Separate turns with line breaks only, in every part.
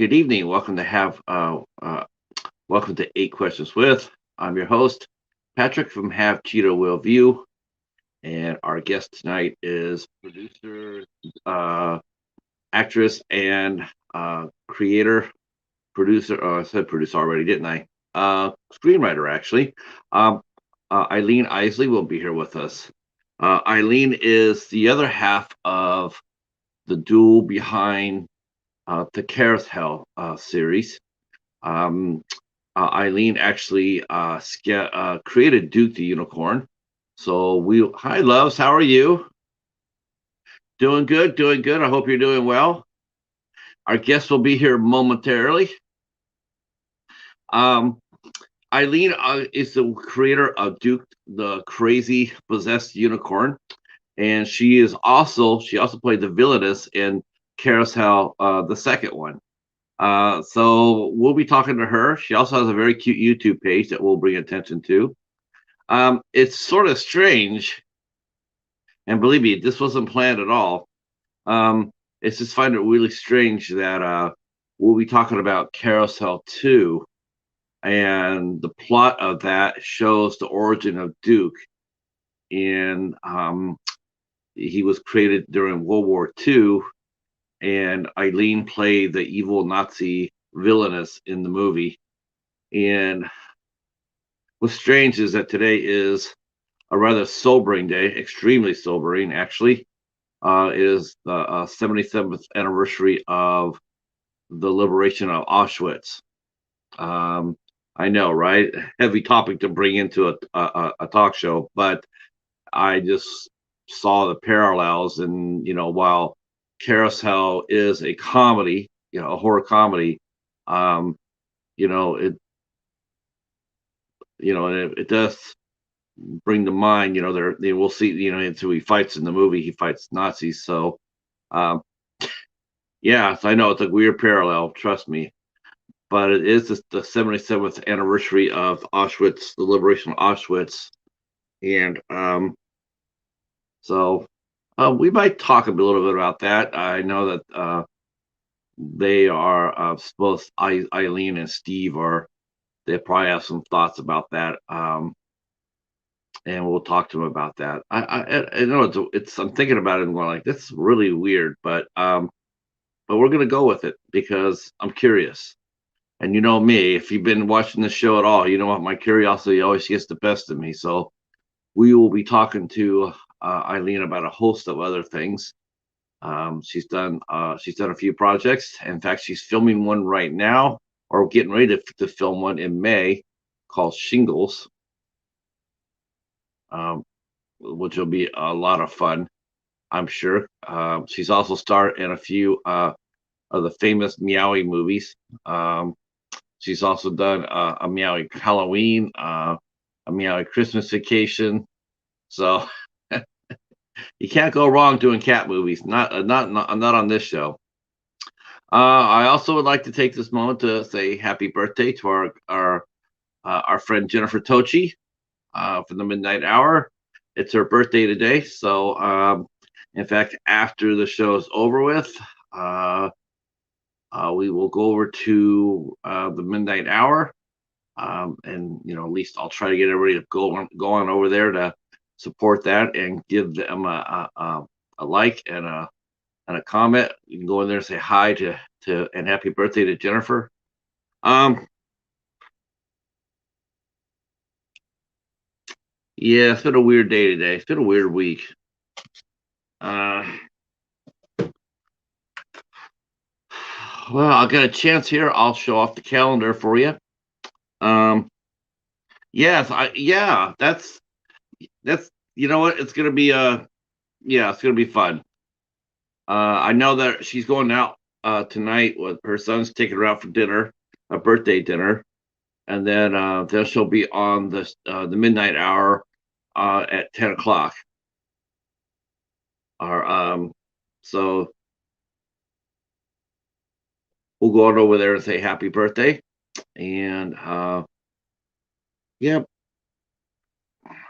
Good evening. Welcome to Eight Questions with. I'm your host, Patrick from Have Cheetah Will View, and our guest tonight is producer, actress, and creator, producer. Oh, I said producer already, didn't I? Screenwriter, actually. Um, Aleen Isley will be here with us. Aleen is the other half of the duel behind the Carousel series. Um, Aleen actually created Duke the Unicorn. Hi, loves, how are you? Doing good, doing good. I hope you're doing well. Our guest will be here momentarily. Um, Aleen is the creator of Duke the Crazy Possessed Unicorn, and she also played the villainess in Carousel, the second one. So we'll be talking to her. She also has a very cute YouTube page that we'll bring attention to. It's sort of strange, and believe me, this wasn't planned at all. It's just find it really strange that we'll be talking about Carousel 2, and the plot of that shows the origin of Duke. And he was created during World War II, and Aleen played the evil Nazi villainess in the movie. And what's strange is that today is a rather sobering day, extremely sobering, actually. Is the 77th anniversary of the liberation of Auschwitz. I know, right? Heavy topic to bring into a talk show, but I just saw the parallels. And, while Carousel is a comedy, a horror comedy, um, it, it does bring to mind, we'll see, until he fights in the movie, he fights Nazis. So, yeah, I know it's a weird parallel, trust me, but it is the 77th anniversary of Auschwitz, the liberation of Auschwitz. And so we might talk a little bit about that. I know that they are both Aleen and Steve they probably have some thoughts about that. And we'll talk to them about that. I know I'm thinking about it and going like, that's really weird, but we're gonna go with it because I'm curious. And you know me, if you've been watching the show at all, you know what, my curiosity always gets the best of me. So we will be talking to Aleen about a host of other things. She's done a few projects. In fact, she's filming one right now, or getting ready to film one in May, called Shingles, which will be a lot of fun, I'm sure. She's also starred in a few of the famous Meowie movies. She's also done a Meowie Halloween, a Meowie Christmas Vacation. So you can't go wrong doing cat movies. Not on this show. I also would like to take this moment to say happy birthday to our friend Jennifer Tochi from the Midnight Hour. It's her birthday today. So, in fact, after the show is over with, we will go over to the Midnight Hour, and at least I'll try to get everybody to go on over there to support that and give them a like and a comment. You can go in there and say hi to and happy birthday to Jennifer. Yeah, it's been a weird day today. It's been a weird week. Well, I'll get a chance here. I'll show off the calendar for you. Yes, that's you know what? It's gonna be it's gonna be fun. I know that she's going out tonight with her son's taking her out for dinner, a birthday dinner, and then she'll be on the Midnight Hour at 10 o'clock. So we'll go on over there and say happy birthday. And yeah,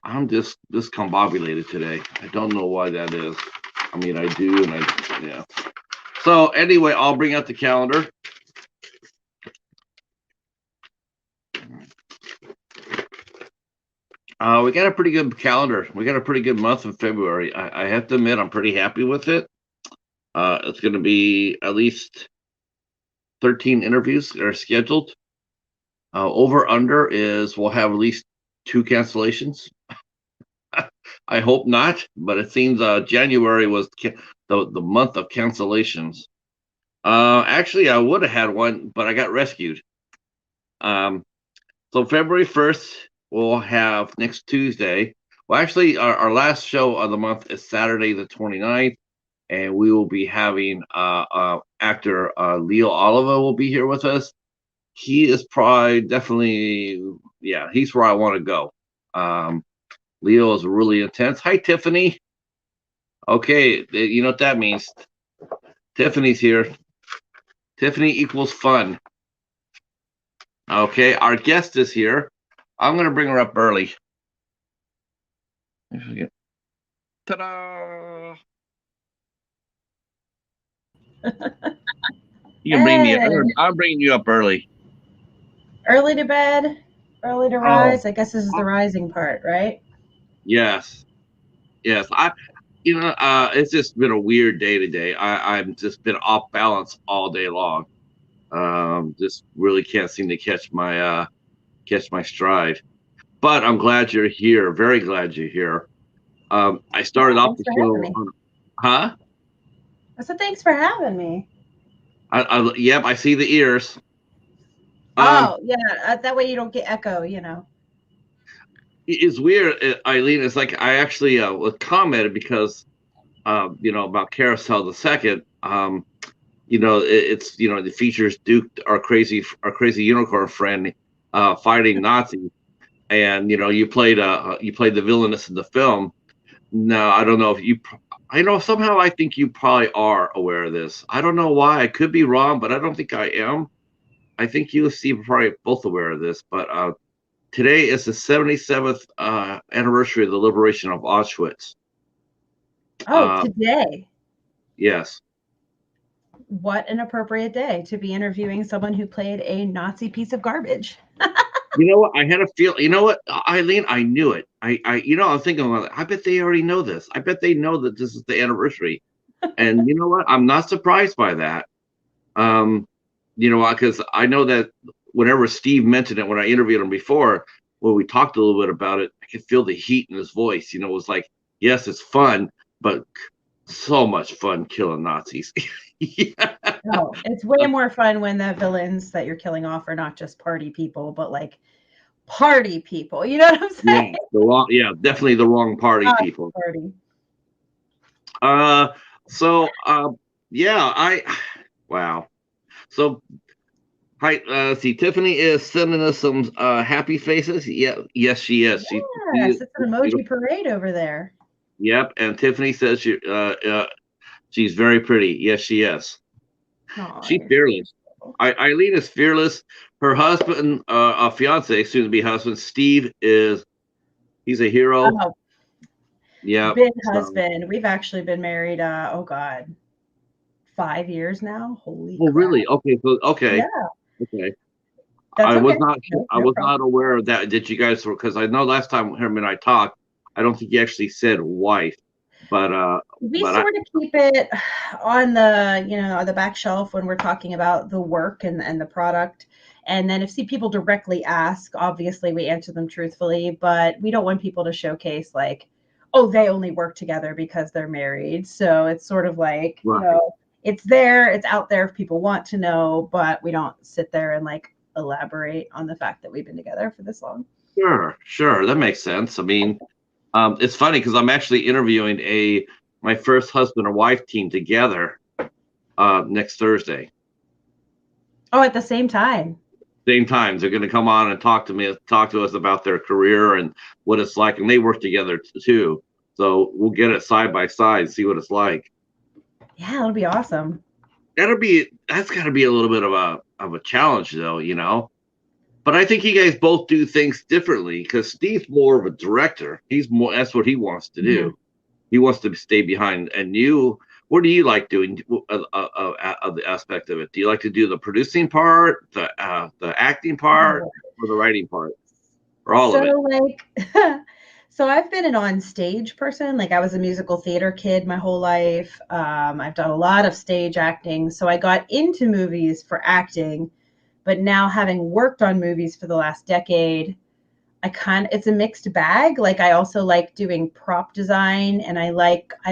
I'm just discombobulated today. I don't know why that is. I mean, I do, and yeah. So anyway, I'll bring out the calendar. We got a pretty good calendar. We got a pretty good month in February. I have to admit, I'm pretty happy with it. It's going to be at least 13 interviews that are scheduled. Over under is we'll have at least 2 cancellations. I hope not, but it seems January was the month of cancellations. Actually, I would have had one, but I got rescued. So February 1st, we'll have next Tuesday. Well, actually, our last show of the month is Saturday the 29th, and we will be having actor Leo Oliva will be here with us. He is probably definitely, yeah, he's where I want to go. Leo is really intense. Hi, Tiffany. Okay, you know what that means. Tiffany's here. Tiffany equals fun. Okay, our guest is here. I'm going to bring her up early. Ta-da! You can bring me up. I'm bringing you up early.
Early to bed, early to rise. I guess this is the rising part, right?
Yes. Yes. It's just been a weird day today. I've just been off balance all day long. Just really can't seem to catch my stride. But I'm glad you're here. Very glad you're here. I started off the show. Huh?
I said thanks for having me.
Yep, I see the ears.
Oh yeah, that way you don't get echo.
It's weird, Aleen. It's like I actually was commented because about Carousel the second. It features Duke, our crazy unicorn friend, fighting Nazis, and you played the villainess in the film. Now I don't know if you. I know somehow I think you probably are aware of this. I don't know why. I could be wrong, but I don't think I am. I think you and Steve are probably both aware of this. But today is the 77th anniversary of the liberation of Auschwitz.
Today.
Yes.
What an appropriate day to be interviewing someone who played a Nazi piece of garbage.
You know what? I had a feel. You know what, Aleen? I knew it. I'm thinking, I bet they already know this. I bet they know that this is the anniversary. And you know what? I'm not surprised by that. Because I know that whenever Steve mentioned it, when I interviewed him before, when we talked a little bit about it, I could feel the heat in his voice. It was like, yes, it's fun, but so much fun killing Nazis.
Yeah. Oh, it's way more fun when the villains that you're killing off are not just party people, but like party people. You know what I'm saying?
Definitely the wrong party people.
Party.
Wow. So, hi, see, Tiffany is sending us some happy faces. Yeah, yes, she is.
Yes, it's an emoji parade over there.
Yep, and Tiffany says she's very pretty. Yes, she is. Aww, she's fearless. Aleen is fearless. Her husband, fiance, soon to be husband, Steve he's a hero.
Oh. Yeah. Big husband. We've actually been married, 5 years now. Holy crap.
Really? Okay. So, okay. Yeah. Okay. I was not aware of that. Did you guys? Because I know last time him and I talked, I don't think he actually said wife, but
we sort of keep it on the back shelf when we're talking about the work and the product. And then if people directly ask, obviously we answer them truthfully, but we don't want people to showcase like, oh, they only work together because they're married. So it's sort of like, right. It's there, it's out there if people want to know, but we don't sit there and like elaborate on the fact that we've been together for this long.
Sure. That makes sense. I mean, it's funny because I'm actually interviewing my first husband and wife team together next Thursday.
Oh, at the same time?
Same times. They're going to come on and talk to us about their career and what it's like. And they work together too. So we'll get it side by side, see what it's like.
Yeah, it'll be awesome.
That's got to be a little bit of a challenge though, But I think you guys both do things differently because Steve's more of a director. That's what he wants to do. Mm-hmm. He wants to stay behind. And what do you like doing of the aspect of it? Do you like to do the producing part, the acting part, or the writing part? or all
So
of it?
like so I've been an on-stage person. Like I was a musical theater kid my whole life. I've done a lot of stage acting. So I got into movies for acting, but now having worked on movies for the last decade, it's a mixed bag. Like I also like doing prop design and I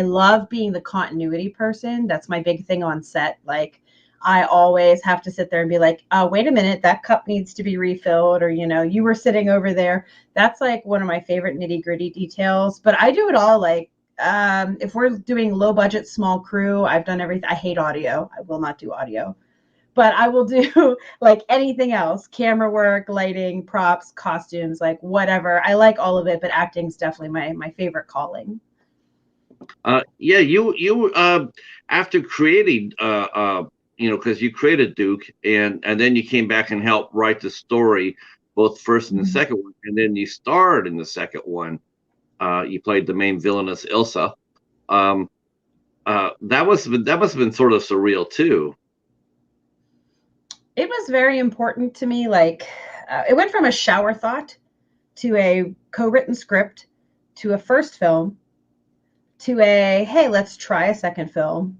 love being the continuity person. That's my big thing on set. Like I always have to sit there and be like, oh, wait a minute, that cup needs to be refilled, or you were sitting over there. That's like one of my favorite nitty-gritty details. But I do it all. Like if we're doing low budget, small crew, I've done everything. I hate audio. I will not do audio, but I will do like anything else: camera work, lighting, props, costumes, like whatever. I like all of it, but acting's definitely my favorite calling.
Yeah, you after creating because you created Duke, and then you came back and helped write the story, both first and the
Mhm.
second one, and then you starred in the second one. You played the main villainess Ilsa. Um, that must have been sort of surreal too.
It was very important to me. Like it went from a shower thought to a co-written script to a first film to a hey, let's try a second film,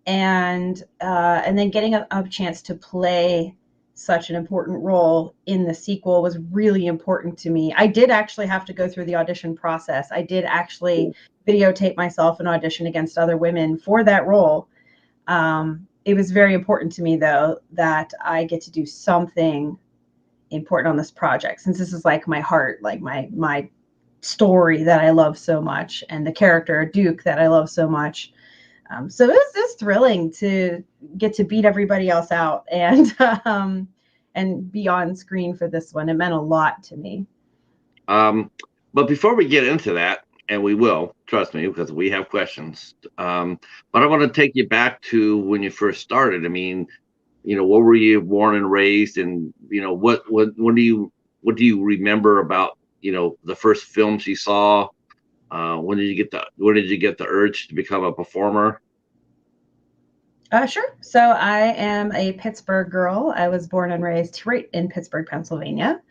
and then getting a chance to play such an important role in the sequel was really important to me. I did actually have to go through the audition process. I did actually videotape myself and audition against other women for that role. It was very important to me, though, that I get to do something important on this project, since this is like my heart, like my story that I love so much, and the character Duke that I love so much. So it's thrilling to get to beat everybody else out and be on screen for this one. It meant a lot to me.
Um, but before we get into that, and we will, trust me, because we have questions. But I want to take you back to when you first started. I mean, what were you born and raised, and what do you remember about the first films you saw? When did you get the urge to become a performer?
Sure. So I am a Pittsburgh girl. I was born and raised right in Pittsburgh, Pennsylvania.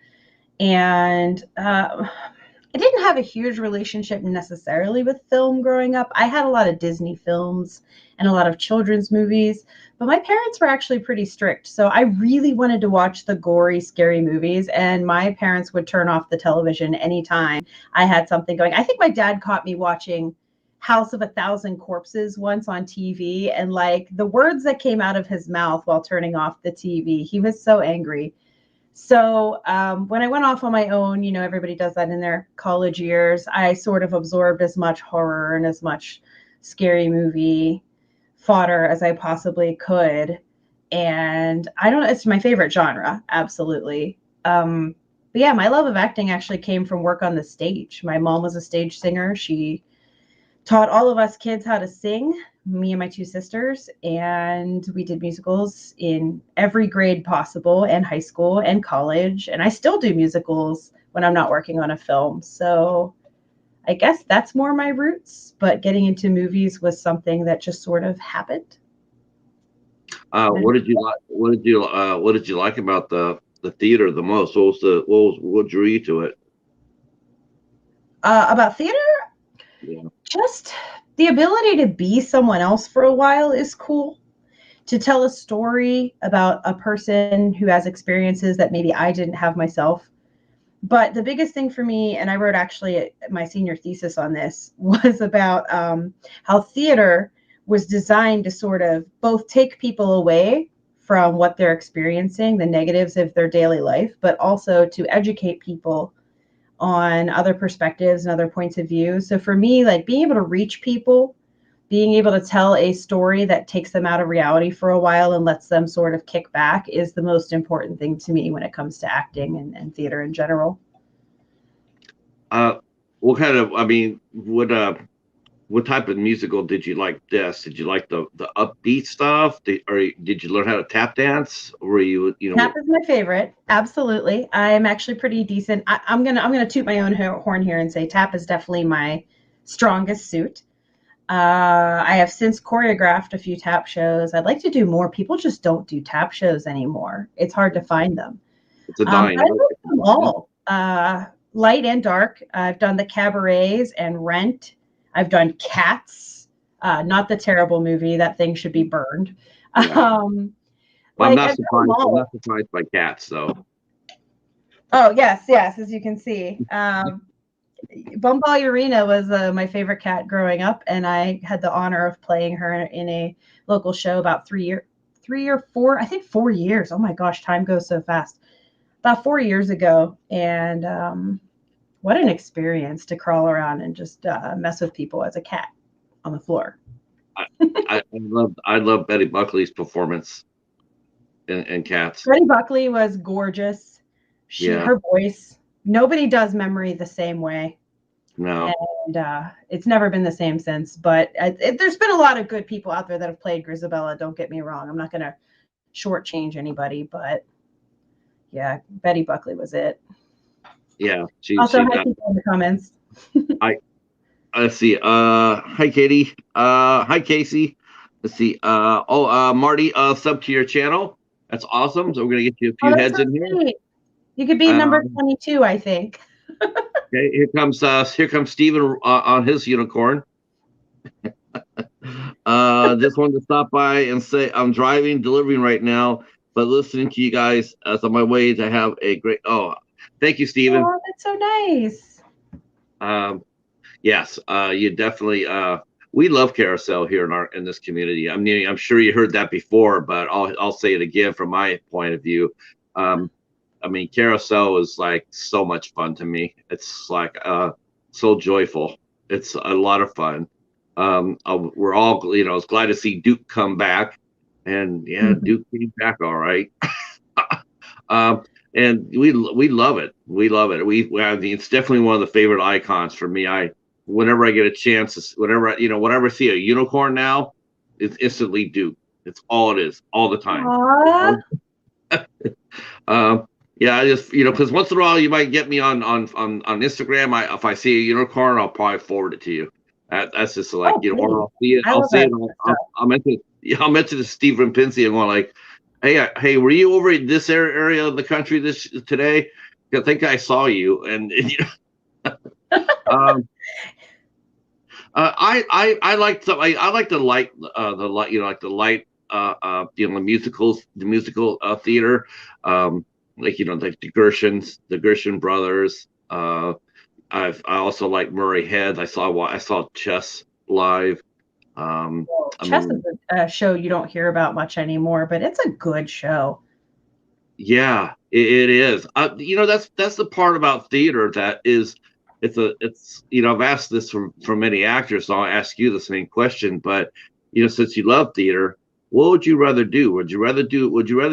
And I didn't have a huge relationship necessarily with film growing up. I had a lot of Disney films and a lot of children's movies, but my parents were actually pretty strict. So I really wanted to watch the gory, scary movies, and my parents would turn off the television anytime I had something going. I think my dad caught me watching House of a Thousand Corpses once on TV, and like the words that came out of his mouth while turning off the TV, he was so angry. So when I went off on my own, everybody does that in their college years. I sort of absorbed as much horror and as much scary movie fodder as I possibly could. And I don't know, it's my favorite genre, absolutely. But yeah, my love of acting actually came from work on the stage. My mom was a stage singer. She taught all of us kids how to sing, me and my two sisters, and we did musicals in every grade possible, and high school and college, and I still do musicals when I'm not working on a film. So I guess that's more my roots, but getting into movies was something that just sort of happened.
What did you like? What did you like about the theater the most? What drew you to it?
About theater,
Yeah.
just the ability to be someone else for a while is cool. To tell a story about a person who has experiences that maybe I didn't have myself. But the biggest thing for me, and I wrote actually my senior thesis on this, was about how theater was designed to sort of both take people away from what they're experiencing, the negatives of their daily life, but also to educate people on other perspectives and other points of view. So for me, like being able to reach people, being able to tell a story that takes them out of reality for a while and lets them sort of kick back is the most important thing to me when it comes to acting and theater in general.
Uh, what kind of? I mean, what type of musical did you like best? Did you like the upbeat stuff? Or did you learn how to tap dance? Or were
Tap is my favorite. Absolutely. I'm actually pretty decent. I'm gonna toot my own horn here and say tap is definitely my strongest suit. I have since choreographed a few tap shows. I'd like to do more. People just don't do tap shows anymore. It's hard to find them.
it's a
But
dying
I
art?
love them all. light and dark. I've done the cabarets and Rent. I've done Cats, not the terrible movie. That thing should be burned.
Yeah.
Well,
I'm not surprised. I'm not surprised by Cats, though.
Oh yes, as you can see. Bumball Urena was my favorite cat growing up, and I had the honor of playing her in a local show about 3 or 4, I think 4 years. Oh my gosh, time goes so fast. About 4 years ago, and what an experience to crawl around and just mess with people as a cat on the floor.
I love Betty Buckley's performance in Cats.
Betty Buckley was gorgeous. Her voice. Nobody does Memory the same way.
No.
And it's never been the same since. But there's been a lot of good people out there that have played Grisabella. Don't get me wrong. I'm not going to shortchange anybody, but yeah, Betty Buckley was it.
Yeah.
Also, hi people in the comments.
Let's see. Hi, Katie. Hi, Casey. Let's see. Marty, sub to your channel. That's awesome. So we're gonna get you a few heads in here.
Great. You could be number 22, I think.
Okay, here comes Steven on his unicorn. Just wanted to stop by and say I'm delivering right now, but listening to you guys as on my way to have a great. Oh, thank you, Steven.
Oh, that's so nice.
Yes, you definitely. We love Carousel here in this community. I mean, I'm sure you heard that before, but I'll say it again from my point of view. I mean, Carousel is like so much fun to me. It's like so joyful. It's a lot of fun. We're all, glad to see Duke come back, and yeah, Duke came back all right. And we love it. We love it. I mean, it's definitely one of the favorite icons for me. Whenever I get a chance, whenever I see a unicorn now, it's instantly Duke. It's all it is, all the time. Yeah, I just because once in a while you might get me on Instagram. If I see a unicorn, I'll probably forward it to you. That's just like or I'll see it. I'll mention to Steve Rudzinski and go like, hey, were you over in this area of the country today? I think I saw you, and I like the musical theater, like the Gershon brothers. I also like Murray Head. I saw Chess live.
Chess is a show you don't hear about much anymore, but it's a good show.
Yeah, it is. That's the part about theater that is. It's I've asked this from many actors, so I'll ask you the same question. But since you love theater, what would you rather do? Would you rather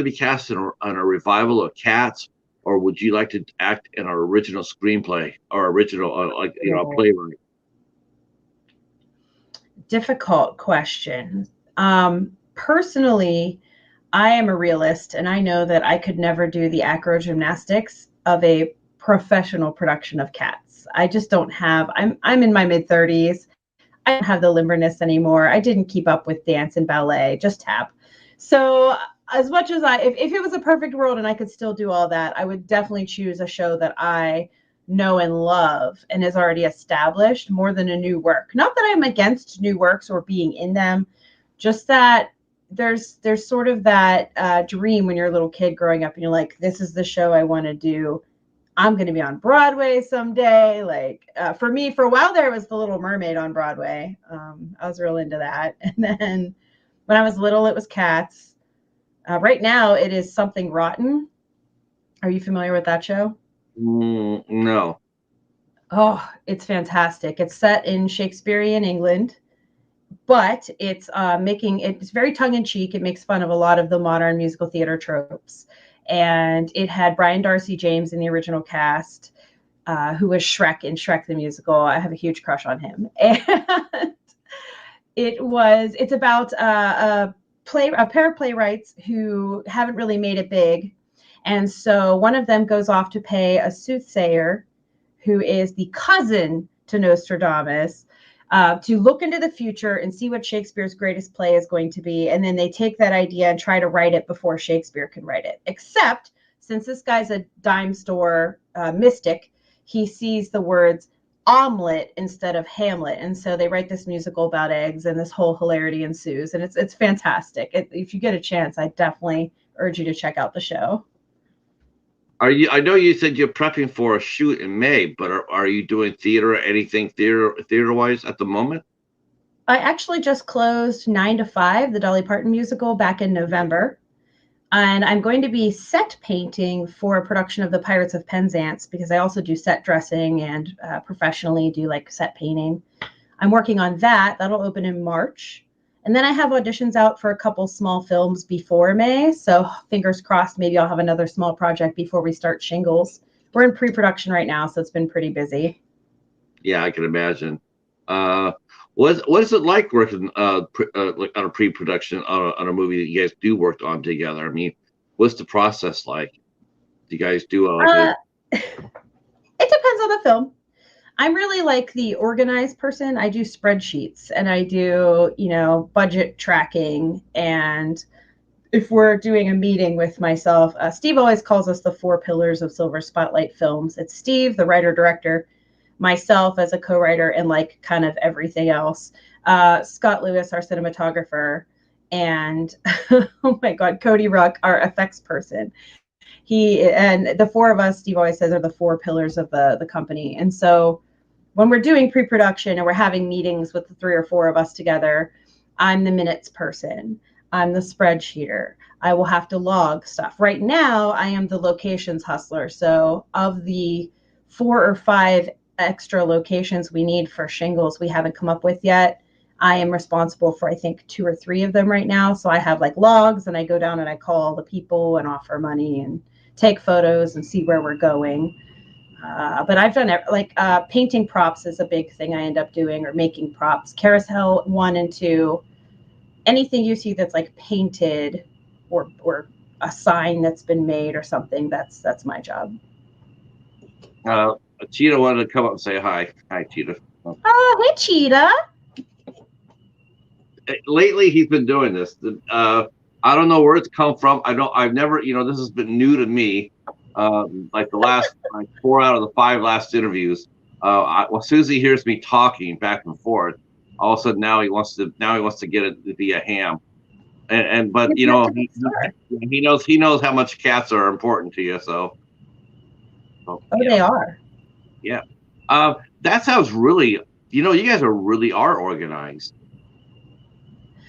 be cast in a revival of Cats, or would you like to act in an original screenplay or original playwright?
Difficult question. Personally, I am a realist, and I know that I could never do the acrogymnastics of a professional production of Cats. I just don't have. I'm in my mid-30s. I don't have the limberness anymore. I didn't keep up with dance and ballet, just tap. So as much as if it was a perfect world and I could still do all that, I would definitely choose a show that I know and love and is already established more than a new work. Not that I'm against new works or being in them, just that there's sort of that dream when you're a little kid growing up and you're like, this is the show I want to do. I'm going to be on Broadway someday. Like for me, for a while there was The Little Mermaid on Broadway. I was real into that. And then when I was little, it was Cats. Right now, it is Something Rotten. Are you familiar with that show?
No.
Oh, it's fantastic. It's set in Shakespearean England, but it's very tongue-in-cheek. It makes fun of a lot of the modern musical theater tropes. And it had Brian Darcy James in the original cast, who was Shrek in Shrek the Musical. I have a huge crush on him. And it's about a pair of playwrights who haven't really made it big. And so one of them goes off to pay a soothsayer, who is the cousin to Nostradamus, to look into the future and see what Shakespeare's greatest play is going to be. And then they take that idea and try to write it before Shakespeare can write it. Except since this guy's a dime store mystic, he sees the words omelet instead of Hamlet, and so they write this musical about eggs, and this whole hilarity ensues, and it's fantastic. If you get a chance, I definitely urge you to check out the show.
I know you said you're prepping for a shoot in May, but are you doing theater or anything theater wise at the moment?
I actually just closed 9 to 5, the Dolly Parton musical, back in November. And I'm going to be set painting for a production of The Pirates of Penzance, because I also do set dressing and professionally do like set painting. I'm working on that. That'll open in March. And then I have auditions out for a couple small films before May. So fingers crossed, maybe I'll have another small project before we start Shingles. We're in pre-production right now, so it's been pretty busy.
Yeah, I can imagine. What is it like working like on a pre-production on a movie that you guys do work on together? I mean, what's the process like? Do you guys do
it depends on the film. I'm really like the organized person. I do spreadsheets and I do, budget tracking. And if we're doing a meeting with myself, Steve always calls us the 4 pillars of Silver Spotlight Films. It's Steve, the writer director, myself as a co-writer, and like kind of everything else. Scott Lewis, our cinematographer, and oh my God, Cody Ruck, our effects person. And the 4 of us, Steve always says, are the 4 pillars of the company. And so when we're doing pre-production and we're having meetings with the 3 or 4 of us together, I'm the minutes person. I'm the spreadsheeter. I will have to log stuff. Right now, I am the locations hustler. So of the 4 or 5 extra locations we need for Shingles we haven't come up with yet, I am responsible for, I think, 2 or 3 of them right now. So I have like logs, and I go down and I call all the people and offer money and take photos and see where we're going. But I've done painting props is a big thing I end up doing, or making props. CarousHELL 1 and 2, anything you see that's like painted or a sign that's been made or something, that's my job.
Cheetah wanted to come up and say hi. Hi, Cheetah.
Oh, hey, Cheetah.
Lately, he's been doing this. I don't know where it's come from. I've never, this has been new to me. Like the last 4 out of the 5 last interviews. As soon as he hears me talking back and forth, all of a sudden now he wants to get it to be a ham. But he knows how much cats are important to you. So
yeah. They are.
Yeah. That sounds really. You guys are organized.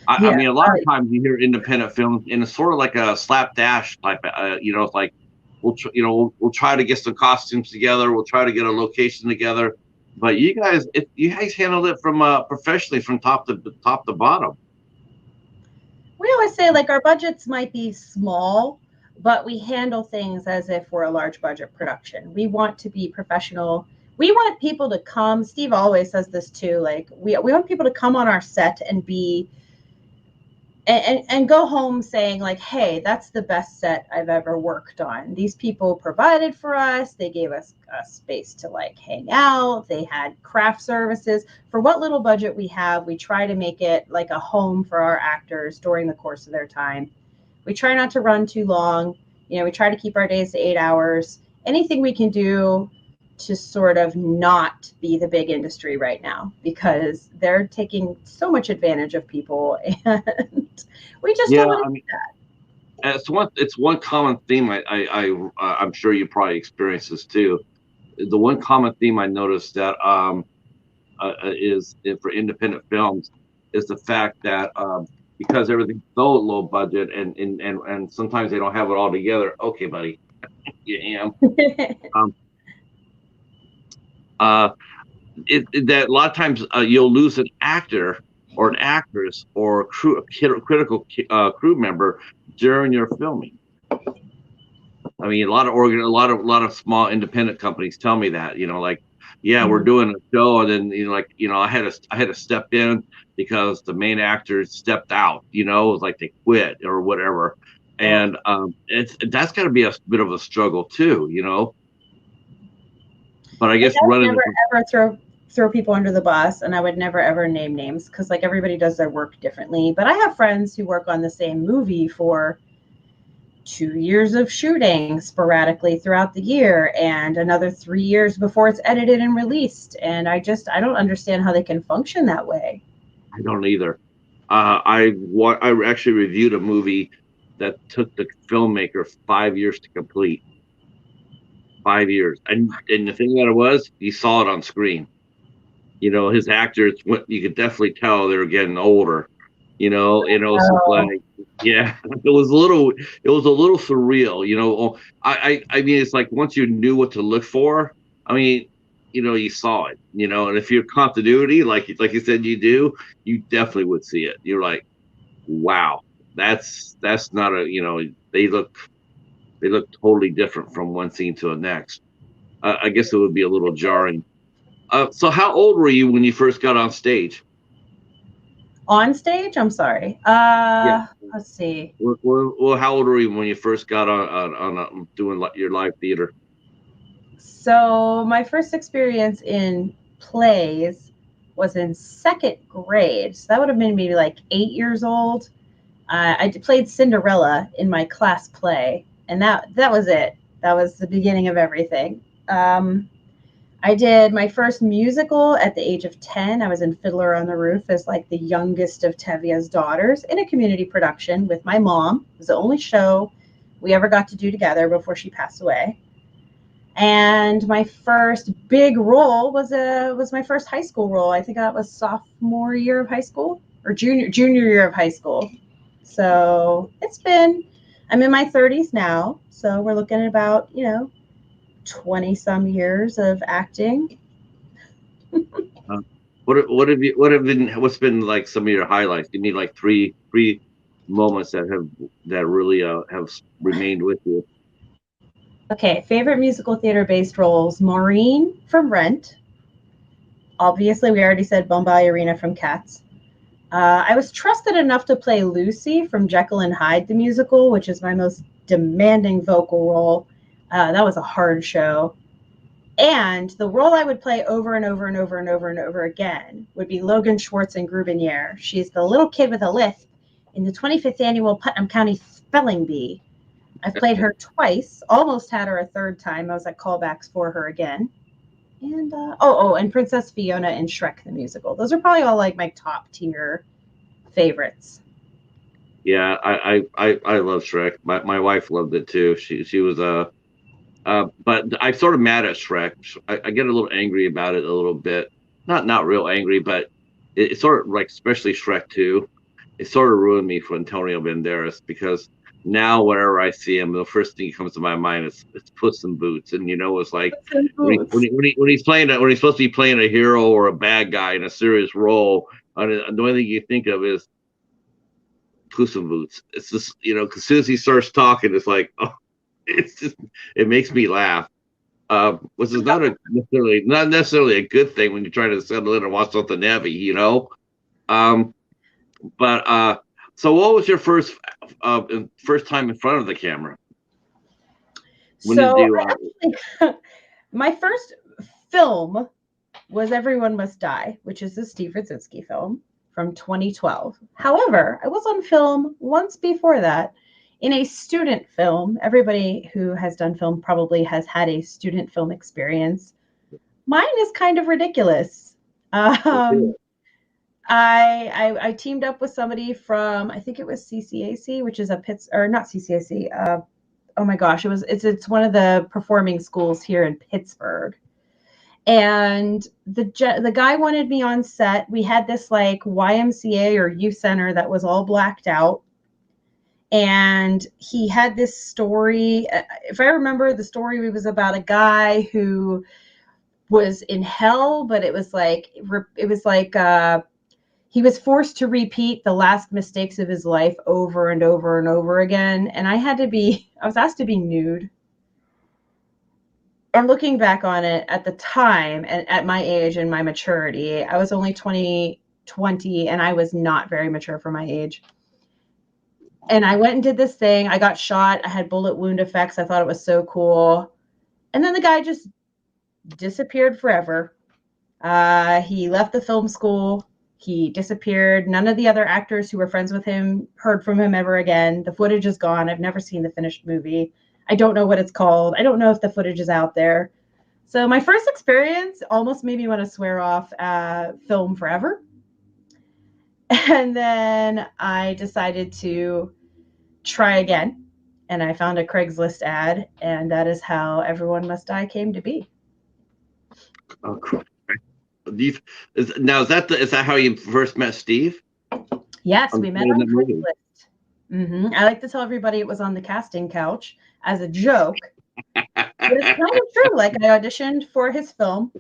I mean, a lot of times you hear independent films, and it's sort of like a slapdash type. It's like we'll try to get some costumes together, we'll try to get a location together, but you guys handled it from professionally from top to bottom.
We always say like our budgets might be small, but we handle things as if we're a large budget production. We want to be professional. We want people to come. Steve always says this too. Like we want people to come on our set and be and go home saying like, hey, that's the best set I've ever worked on. These people provided for us. They gave us a space to like hang out. They had craft services. For what little budget we have, we try to make it like a home for our actors during the course of their time. We try not to run too long. We try to keep our days to 8 hours. Anything we can do to sort of not be the big industry right now, because they're taking so much advantage of people, and we just don't want to do that.
It's one common theme. I'm sure you probably experienced this too. The one common theme I noticed that is for independent films is the fact that because everything's so low budget and sometimes they don't have it all together. Okay, buddy, you am. That a lot of times you'll lose an actor or an actress or a critical crew member during your filming. I mean, a lot of small independent companies tell me that, we're doing a show, and then I had to step in because the main actor stepped out, it was like they quit or whatever, and that's got to be a bit of a struggle too, But I guess
running ever throw people under the bus, and I would never ever name names because like everybody does their work differently. But I have friends who work on the same movie for 2 years of shooting sporadically throughout the year and another 3 years before it's edited and released. And I don't understand how they can function that way.
I don't either. I actually reviewed a movie that took the filmmaker 5 years to complete. 5 years, and the thing that it was, you saw it on screen. His actors, you could definitely tell they were getting older. It's just
Oh,
like, yeah, it was a little surreal. I mean, it's like once you knew what to look for, I mean, you saw it. And if you're continuity, like you said, you definitely would see it. You're like, wow, that's not a, they look totally different from one scene to the next. I guess it would be a little jarring. So how old were you when you first got on stage?
on stage? I'm sorry.
Yeah.
Let's see.
Well, how old were you when you first got on doing your live theater?
So my first experience in plays was in second grade. So that would have been maybe like 8 years old. I played Cinderella in my class play, and that was it. That was the beginning of everything. I did my first musical at the age of 10. I was in Fiddler on the Roof as like the youngest of Tevia's daughters in a community production with my mom. It was the only show we ever got to do together before she passed away. And my first big role was my first high school role. I think that was sophomore year of high school or junior year of high school. So I'm in my 30s now. So we're looking at about 20 some years of acting.
Uh, what's been like some of your highlights? Give me like three moments that really have remained with you.
Okay, favorite musical theater based roles: Maureen from Rent. Obviously, we already said Bombay Arena from Cats. I was trusted enough to play Lucy from Jekyll and Hyde the musical, which is my most demanding vocal role. That was a hard show. And the role I would play over and over and over and over and over again would be Logan Schwartz in Grubinier. She's the little kid with a lisp in the 25th annual Putnam County Spelling Bee. I've played her twice, almost had her a third time. I was at callbacks for her again. And and Princess Fiona in Shrek the Musical. Those are probably all like my top tier favorites.
Yeah, I love Shrek. My wife loved it too. She was but I'm sort of mad at Shrek. I get a little angry about it a little bit. Not real angry, but it's sort of like, especially Shrek 2. It sort of ruined me for Antonio Banderas, because now whenever I see him, the first thing that comes to my mind is it's Puss in Boots, and it's like when he's when he's supposed to be playing a hero or a bad guy in a serious role, the only thing you think of is Puss in Boots. It's just, cause as soon as he starts talking, it's like, oh, it's just, it makes me laugh. Which is not necessarily a good thing when you're trying to settle in and watch something heavy. Um, but so what was your first time in front of the camera? When did
So
you?
my first film was Everyone Must Die, which is a Steve Rudzinski film from 2012. However, I was on film once before that in a student film. Everybody who has done film probably has had a student film experience. Mine is kind of ridiculous. Um, I teamed up with somebody from, I think it was CCAC, which is a or not CCAC. Oh my gosh, it's one of the performing schools here in Pittsburgh. And the guy wanted me on set. We had this like YMCA or youth center that was all blacked out. And he had this story. If I remember, the story was about a guy who was in hell, but it was like he was forced to repeat the last mistakes of his life over and over and over again. And I was asked to be nude. And looking back on it at the time and at my age and my maturity, I was only 20, and I was not very mature for my age. And I went and did this thing. I got shot. I had bullet wound effects. I thought it was so cool. And then the guy just disappeared forever. He left the film school. He disappeared. None of the other actors who were friends with him heard from him ever again. The footage is gone. I've never seen the finished movie. I don't know what it's called. I don't know if the footage is out there. So my first experience almost made me want to swear off film forever. And then I decided to try again. And I found a Craigslist ad, and that is how Everyone Must Die came to be.
Oh, is that how you first met Steve?
Yes, we met on Craigslist. Mm-hmm. I like to tell everybody it was on the casting couch as a joke. But it's kind of true. Like, I auditioned for his film,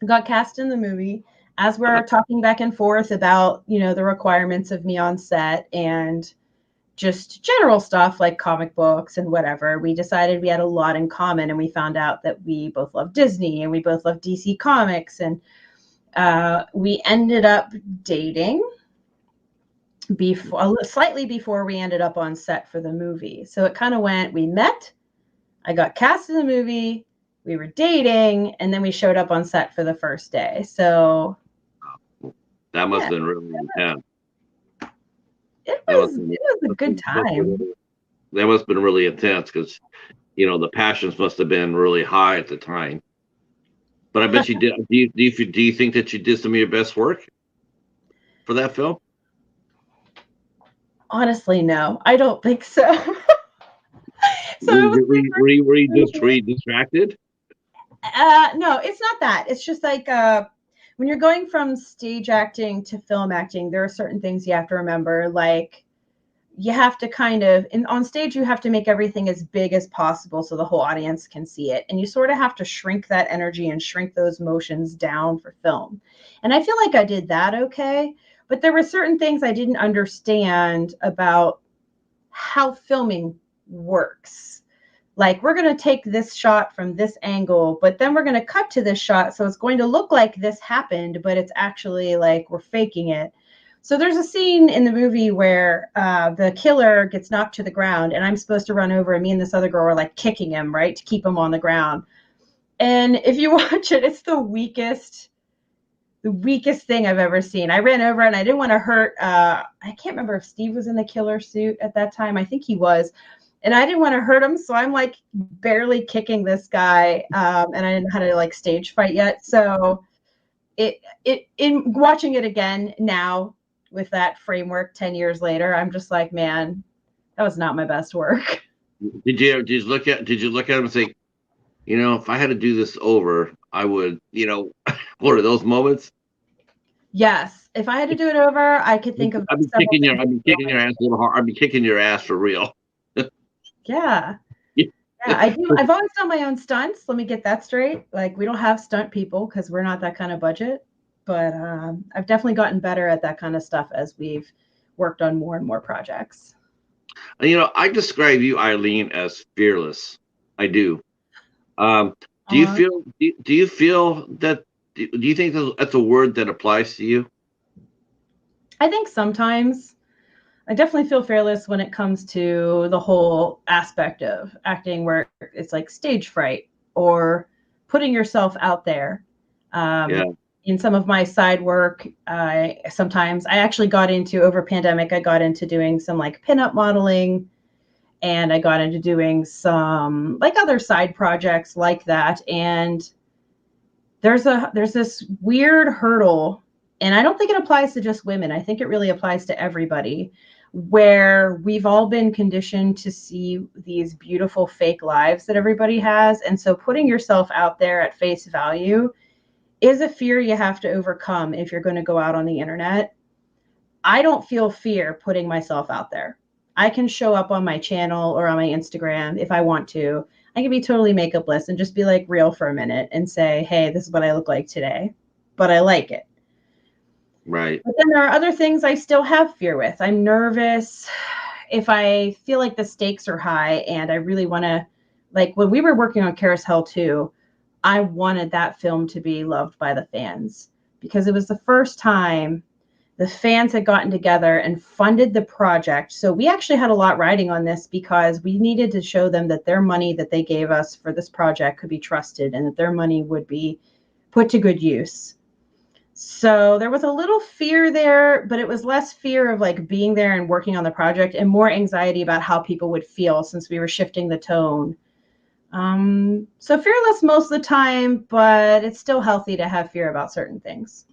got cast in the movie. As we're talking back and forth about, the requirements of me on set and just general stuff like comic books and whatever, we decided we had a lot in common, and we found out that we both love Disney and we both love DC Comics, and we ended up dating slightly before we ended up on set for the movie. So it kind of went, we met, I got cast in the movie, we were dating, and then we showed up on set for the first day. So
that must have been really intense.
It was a good time.
That must have been really intense because, the passions must have been really high at the time. But I bet you did. Do you think that you did some of your best work for that film?
Honestly, no, I don't think so.
Were you just distracted?
No, it's not that. It's just like when you're going from stage acting to film acting, there are certain things you have to remember. Like, you have to on stage, you have to make everything as big as possible so the whole audience can see it. And you sort of have to shrink that energy and shrink those motions down for film. And I feel like I did that okay. But there were certain things I didn't understand about how filming works. Like, we're going to take this shot from this angle, but then we're going to cut to this shot. So it's going to look like this happened, but it's actually like we're faking it. So there's a scene in the movie where the killer gets knocked to the ground, and I'm supposed to run over, and me and this other girl are like kicking him, right, to keep him on the ground. And if you watch it, it's the weakest thing I've ever seen. I ran over, and I didn't want to hurt. I can't remember if Steve was in the killer suit at that time. I think he was. And I didn't want to hurt him, so I'm like barely kicking this guy, and I didn't know how to like stage fight yet. So in watching it again now with that framework 10 years later, I'm just like, man, that was not my best work.
Did you look at him and say, if I had to do this over, I would, what are those moments?
Yes, if I had to do it over, I could think of.
I'd be kicking your ass a little hard. I'd be kicking your ass for real.
Yeah, I do. I've always done my own stunts. Let me get that straight. Like, we don't have stunt people because we're not that kind of budget. But I've definitely gotten better at that kind of stuff as we've worked on more and more projects.
I describe you, Aleen, as fearless. I do. Do you feel that? Do you think that's a word that applies to you?
I think sometimes. I definitely feel fearless when it comes to the whole aspect of acting where it's like stage fright or putting yourself out there. In some of my side work, I actually got into, over pandemic, I got into doing some like pinup modeling, and I got into doing some like other side projects like that. And there's this weird hurdle, and I don't think it applies to just women. I think it really applies to everybody, where we've all been conditioned to see these beautiful fake lives that everybody has. And so putting yourself out there at face value is a fear you have to overcome if you're going to go out on the internet. I don't feel fear putting myself out there. I can show up on my channel or on my Instagram if I want to. I can be totally makeupless and just be like real for a minute and say, hey, this is what I look like today, but I like it.
Right.
But then there are other things I still have fear with. I'm nervous if I feel like the stakes are high and I really want to, like when we were working on CarousHELL 2, I wanted that film to be loved by the fans because it was the first time the fans had gotten together and funded the project. So we actually had a lot riding on this because we needed to show them that their money that they gave us for this project could be trusted and that their money would be put to good use. So there was a little fear there, but it was less fear of like being there and working on the project and more anxiety about how people would feel since we were shifting the tone. So fearless most of the time, but it's still healthy to have fear about certain things.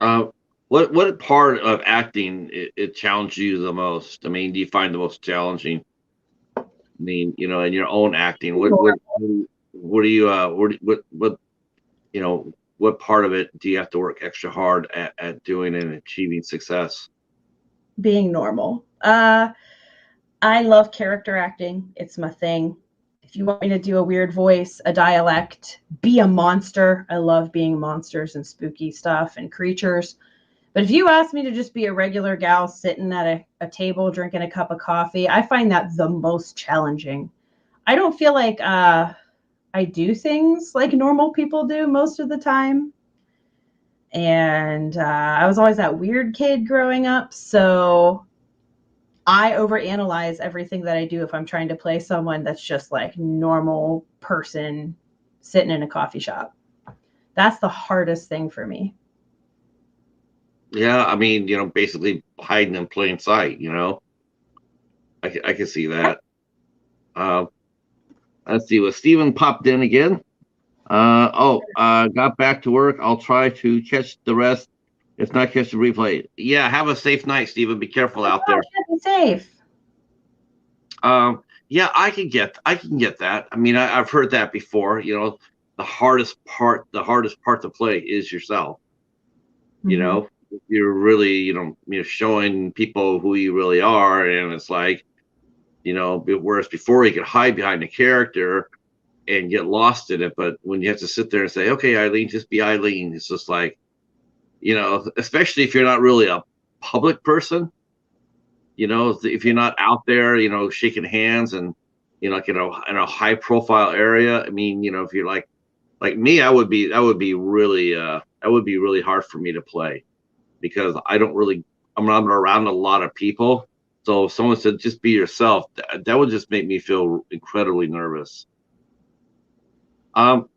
Uh, what part of acting it challenged you the most? I mean, do you find the most challenging? I mean, in your own acting, what do you what what part of it do you have to work extra hard at doing and achieving success?
Being normal. I love character acting. It's my thing. If you want me to do a weird voice, a dialect, be a monster, I love being monsters and spooky stuff and creatures. But if you ask me to just be a regular gal sitting at a table drinking a cup of coffee, I find that the most challenging. I don't feel like I do things like normal people do most of the time. And I was always that weird kid growing up. So I overanalyze everything that I do if I'm trying to play someone that's just like normal person sitting in a coffee shop. That's the hardest thing for me.
Yeah, I mean, basically hiding in plain sight. I can see that. Uh, let's see. Well, Steven popped in again. Got back to work. I'll try to catch the rest. If not, catch the replay. Yeah, have a safe night, Steven. Be careful out there.
Be safe.
Yeah, I can get that. I mean, I've heard that before. The hardest part to play is yourself.
Mm-hmm.
You're really, showing people who you really are, and it's like, whereas before you could hide behind a character and get lost in it, but when you have to sit there and say, okay, Aleen, just be Aleen, it's just like, especially if you're not really a public person, if you're not out there, shaking hands and, like in a high profile area. I mean, if you're like me, that would be really hard for me to play because I'm not around a lot of people. So if someone said, just be yourself, that would just make me feel incredibly nervous. Um,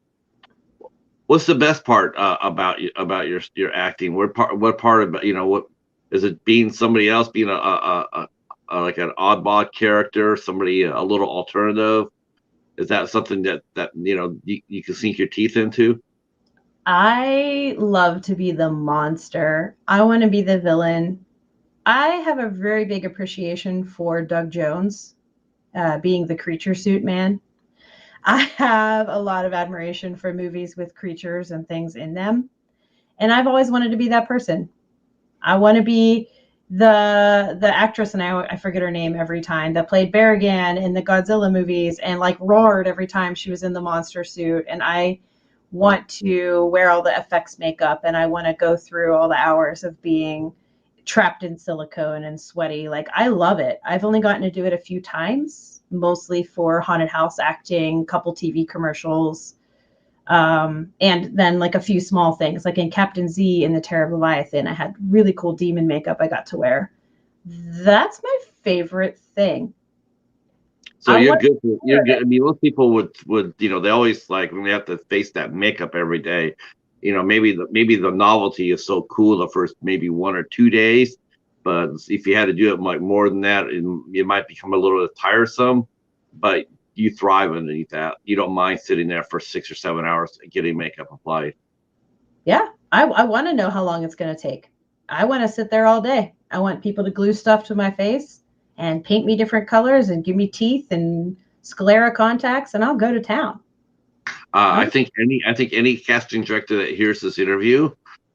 what's the best part about your acting? What part about what is it? Being somebody else, being a like an oddball character, somebody a little alternative. Is that something that you can sink your teeth into?
I love to be the monster. I want to be the villain. I have a very big appreciation for Doug Jones being the creature suit man. I have a lot of admiration for movies with creatures and things in them. And I've always wanted to be that person. I want to be the actress, and I forget her name every time, that played Barragan in the Godzilla movies and like roared every time she was in the monster suit. And I want to wear all the effects makeup, and I want to go through all the hours of being trapped in silicone and sweaty. Like, I love it. I've only gotten to do it a few times, mostly for haunted house acting, couple TV commercials, and then like a few small things, like in Captain Z in the Terror of Leviathan, I had really cool demon makeup I got to wear. That's my favorite thing.
So
I
you're
want
good. You're good. I mean, most people would they always like when they have to face that makeup every day. Maybe the novelty is so cool the first maybe 1 or 2 days, but if you had to do it like more than that, it might become a little bit tiresome. But you thrive underneath that. You don't mind sitting there for 6 or 7 hours getting makeup applied.
yeah, I want to know how long it's going to take. I want to sit there all day. I want people to glue stuff to my face and paint me different colors and give me teeth and sclera contacts, and I'll go to town.
I think any casting director that hears this interview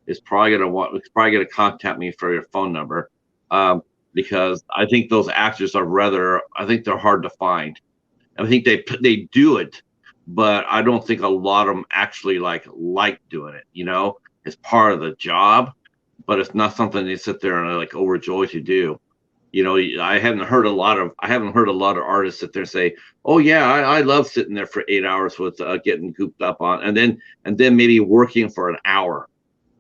is probably gonna contact me for your phone number, um, because I think those actors I think they're hard to find. I think they do it, but I don't think a lot of them actually like doing it. It's part of the job, but it's not something they sit there and are like overjoyed to do. I haven't heard a lot of artists sit there and say, "Oh yeah, I love sitting there for 8 hours with getting cooped up on," and then maybe working for an hour,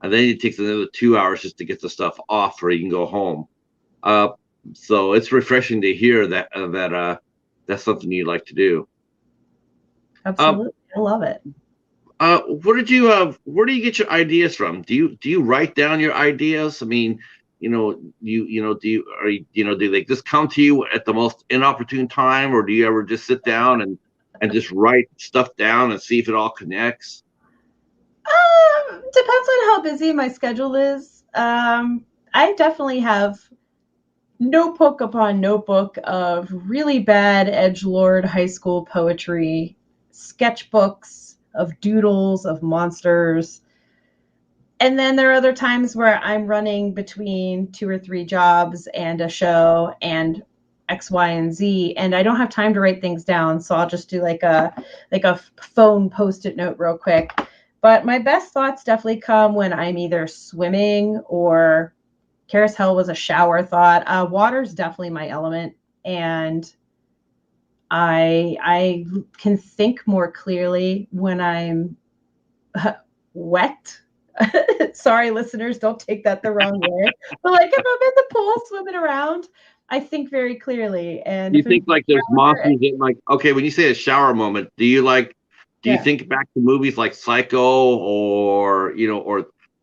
and then it takes another 2 hours just to get the stuff off, or you can go home. Uh, so it's refreshing to hear that that's something you like to do. Um,
Absolutely. I love it.
Where do you get your ideas from? Do you write down your ideas? I mean, do they just come to you at the most inopportune time, or do you ever just sit down and just write stuff down and see if it all connects?
Depends on how busy my schedule is. I definitely have notebook upon notebook of really bad edgelord high school poetry, sketchbooks of doodles of monsters. And then there are other times where I'm running between 2 or 3 jobs and a show and X, Y, and Z, and I don't have time to write things down, so I'll just do like a phone post-it note real quick. But my best thoughts definitely come when I'm either swimming or CarousHELL was a shower thought. Water's definitely my element, and I can think more clearly when I'm wet. Sorry, listeners, don't take that the wrong way. But like if I'm in the pool swimming around, I think very clearly. And
Do you
if I'm
think like there's monsters in like okay, when you say a shower moment, do you
yeah.
think back to movies like Psycho or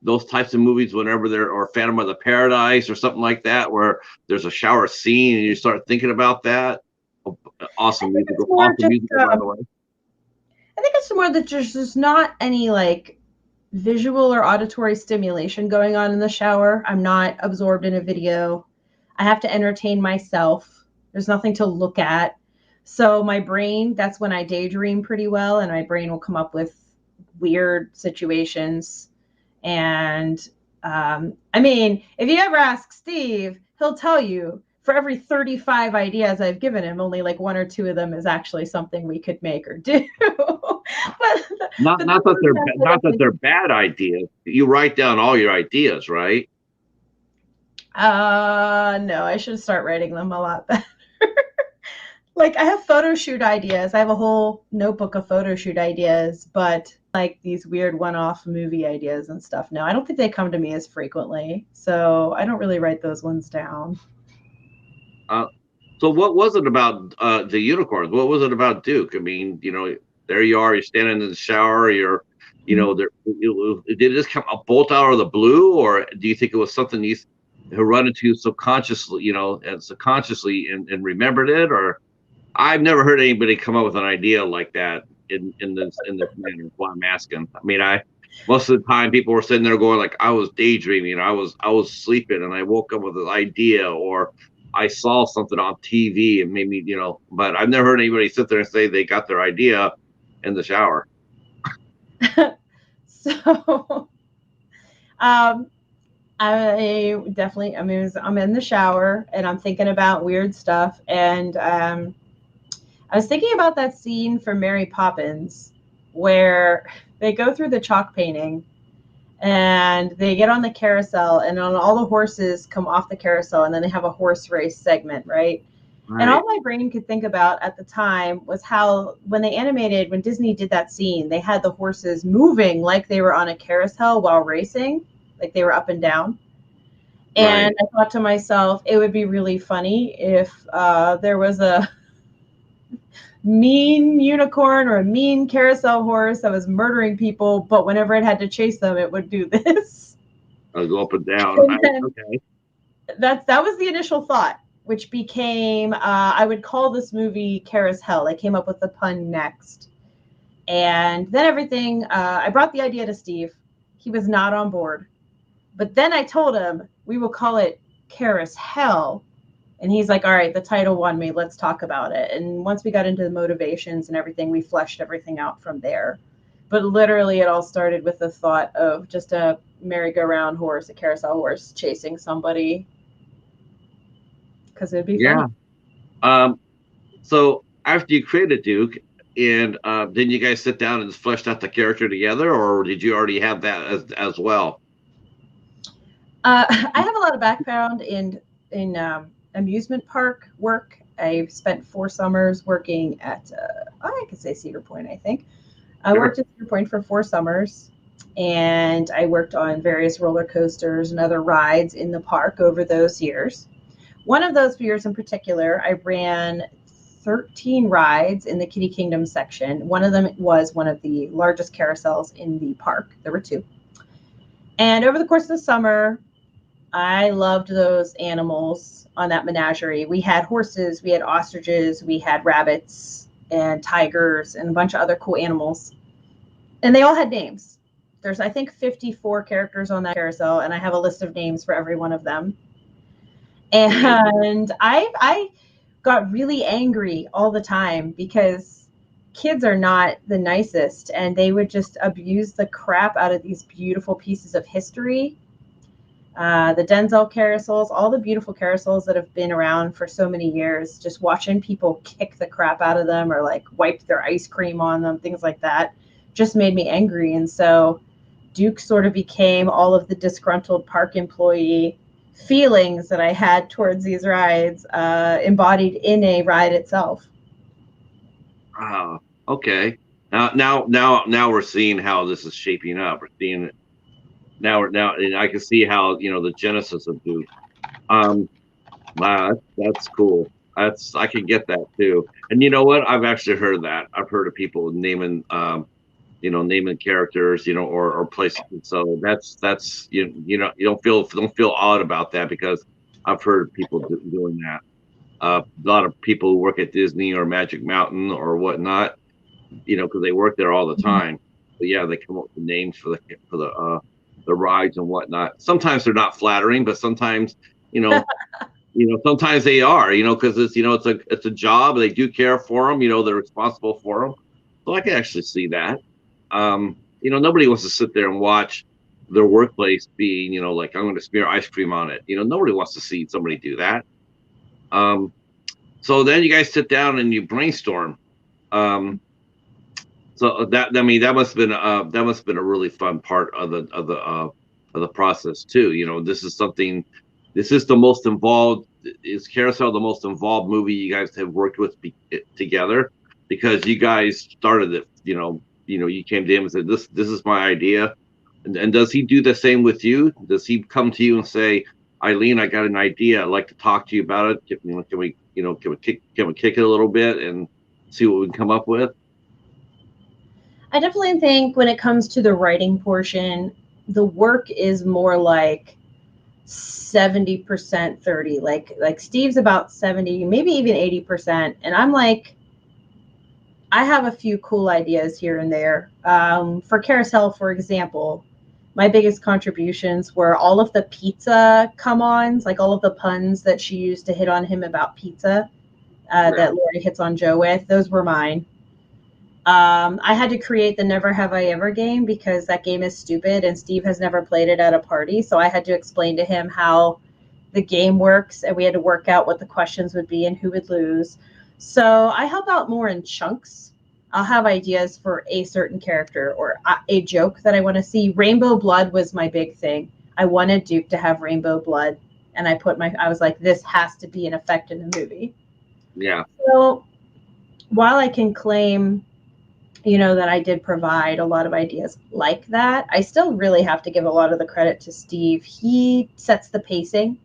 those types of movies whenever there or Phantom of the Paradise or something like that where there's a shower scene and you start thinking about that? Oh,
I think it's more
awesome
just
musical by the way.
I think it's more that there's just not any like visual or auditory stimulation going on in the shower. I'm not absorbed in a video. I have to entertain myself. There's nothing to look at. So my brain, that's when I daydream pretty well, and my brain will come up with weird situations. And I mean, if you ever ask Steve, he'll tell you for every 35 ideas I've given him, only like 1 or 2 of them is actually something we could make or do.
Not that they're bad ideas. You write down all your ideas, right?
No, I should start writing them a lot better. Like I have photo shoot ideas. I have a whole notebook of photo shoot ideas, but like these weird one-off movie ideas and stuff. No, I don't think they come to me as frequently. So I don't really write those ones down.
Uh, so what was it about the unicorns? What was it about Duke? I mean, there you are, you're standing in the shower, did it just come a bolt out of the blue, or do you think it was something you run into subconsciously, and subconsciously and remembered it? Or I've never heard anybody come up with an idea like that in this manner. Why I'm asking. I mean, most of the time people were sitting there going like, I was daydreaming, I was sleeping, and I woke up with an idea, or I saw something on TV and made me, But I've never heard anybody sit there and say they got their idea in the shower.
So um I mean, I'm in the shower and I'm thinking about weird stuff. And I was thinking about that scene from Mary Poppins where they go through the chalk painting and they get on the carousel, and on all the horses come off the carousel, and then they have a horse race segment, right? And all my brain could think about at the time was how when Disney did that scene, they had the horses moving like they were on a carousel while racing, like they were up and down. And I thought to myself, it would be really funny if there was a mean unicorn or a mean carousel horse that was murdering people, but whenever it had to chase them, it would do this.
I'll go up and down. Okay.
That was the initial thought, which became I would call this movie CarousHELL. I came up with the pun next. And then everything, I brought the idea to Steve. He was not on board. But then I told him we will call it CarousHELL. And he's like, all right, the title won me. Let's talk about it. And once we got into the motivations and everything, we fleshed everything out from there. But literally, it all started with the thought of just a merry-go-round horse, a carousel horse, chasing somebody. Because it'd be
fun. So after you created Duke, and didn't you guys sit down and fleshed out the character together, or did you already have that as well?
I have a lot of background in amusement park work. I spent 4 summers working at, I could say Cedar Point, I think. I worked at Cedar Point for 4 summers, and I worked on various roller coasters and other rides in the park over those years. One of those years in particular, I ran 13 rides in the Kitty Kingdom section. One of them was one of the largest carousels in the park. There were 2. And over the course of the summer, I loved those animals on that menagerie. We had horses, we had ostriches, we had rabbits and tigers and a bunch of other cool animals. And they all had names. There's, I think, 54 characters on that carousel, and I have a list of names for every one of them. And I got really angry all the time because kids are not the nicest, and they would just abuse the crap out of these beautiful pieces of history. The Denzel carousels, all the beautiful carousels that have been around for so many years, just watching people kick the crap out of them or like wipe their ice cream on them, things like that, just made me angry. And so Duke sort of became all of the disgruntled park employee feelings that I had towards these rides embodied in a ride itself.
Okay. Now we're seeing how this is shaping up. We're seeing it now, and I can see how, the genesis of Duke. Wow, that's cool. I can get that too. And you know what? I've actually heard that. I've heard of people naming, naming characters, or places. So that's you don't feel odd about that, because I've heard people doing that. A lot of people who work at Disney or Magic Mountain or whatnot, because they work there all the time. But yeah, they come up with names for the rides and whatnot. Sometimes they're not flattering, but sometimes, sometimes they are, because it's a job. They do care for them. They're responsible for them. So I can actually see that. Nobody wants to sit there and watch their workplace being, like, I'm going to smear ice cream on it. Nobody wants to see somebody do that. So then you guys sit down and you brainstorm. So that must have been a really fun part of the process too. This is the most involved. Is Carousel the most involved movie you guys have worked with together? Because you guys started it. You came to him and said, "This is my idea." And does he do the same with you? Does he come to you and say, "Aleen, I got an idea. I'd like to talk to you about it. Can we kick it a little bit and see what we can come up with?"
I definitely think when it comes to the writing portion, the work is more like 70%, 30. Like Steve's about 70, maybe even 80%. And I'm like, I have a few cool ideas here and there. For Carousel, for example, my biggest contributions were all of the pizza come-ons, like all of the puns that she used to hit on him about pizza that Lori hits on Joe with. Those were mine. I had to create the Never Have I Ever game because that game is stupid and Steve has never played it at a party. So I had to explain to him how the game works, and we had to work out what the questions would be and who would lose. So I help out more in chunks. I'll have ideas for a certain character or a joke that I want to see. Rainbow blood was my big thing. I wanted Duke to have rainbow blood, and I was like, this has to be an effect in the movie.
Yeah.
So while I can claim, that I did provide a lot of ideas like that, I still really have to give a lot of the credit to Steve. He sets the pacing.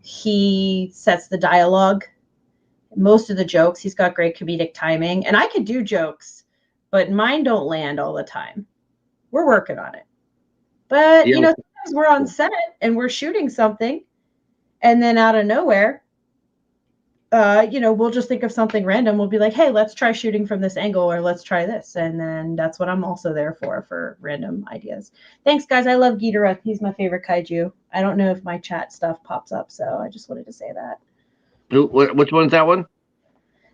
He sets the dialogue. Most of the jokes, he's got great comedic timing. And I could do jokes, but mine don't land all the time. We're working on it. But, sometimes we're on set and we're shooting something, and then out of nowhere, we'll just think of something random. We'll be like, hey, let's try shooting from this angle, or let's try this. And then that's what I'm also there for random ideas. Thanks, guys. I love Ghidorah. He's my favorite kaiju. I don't know if my chat stuff pops up, so I just wanted to say that.
Which one's that one?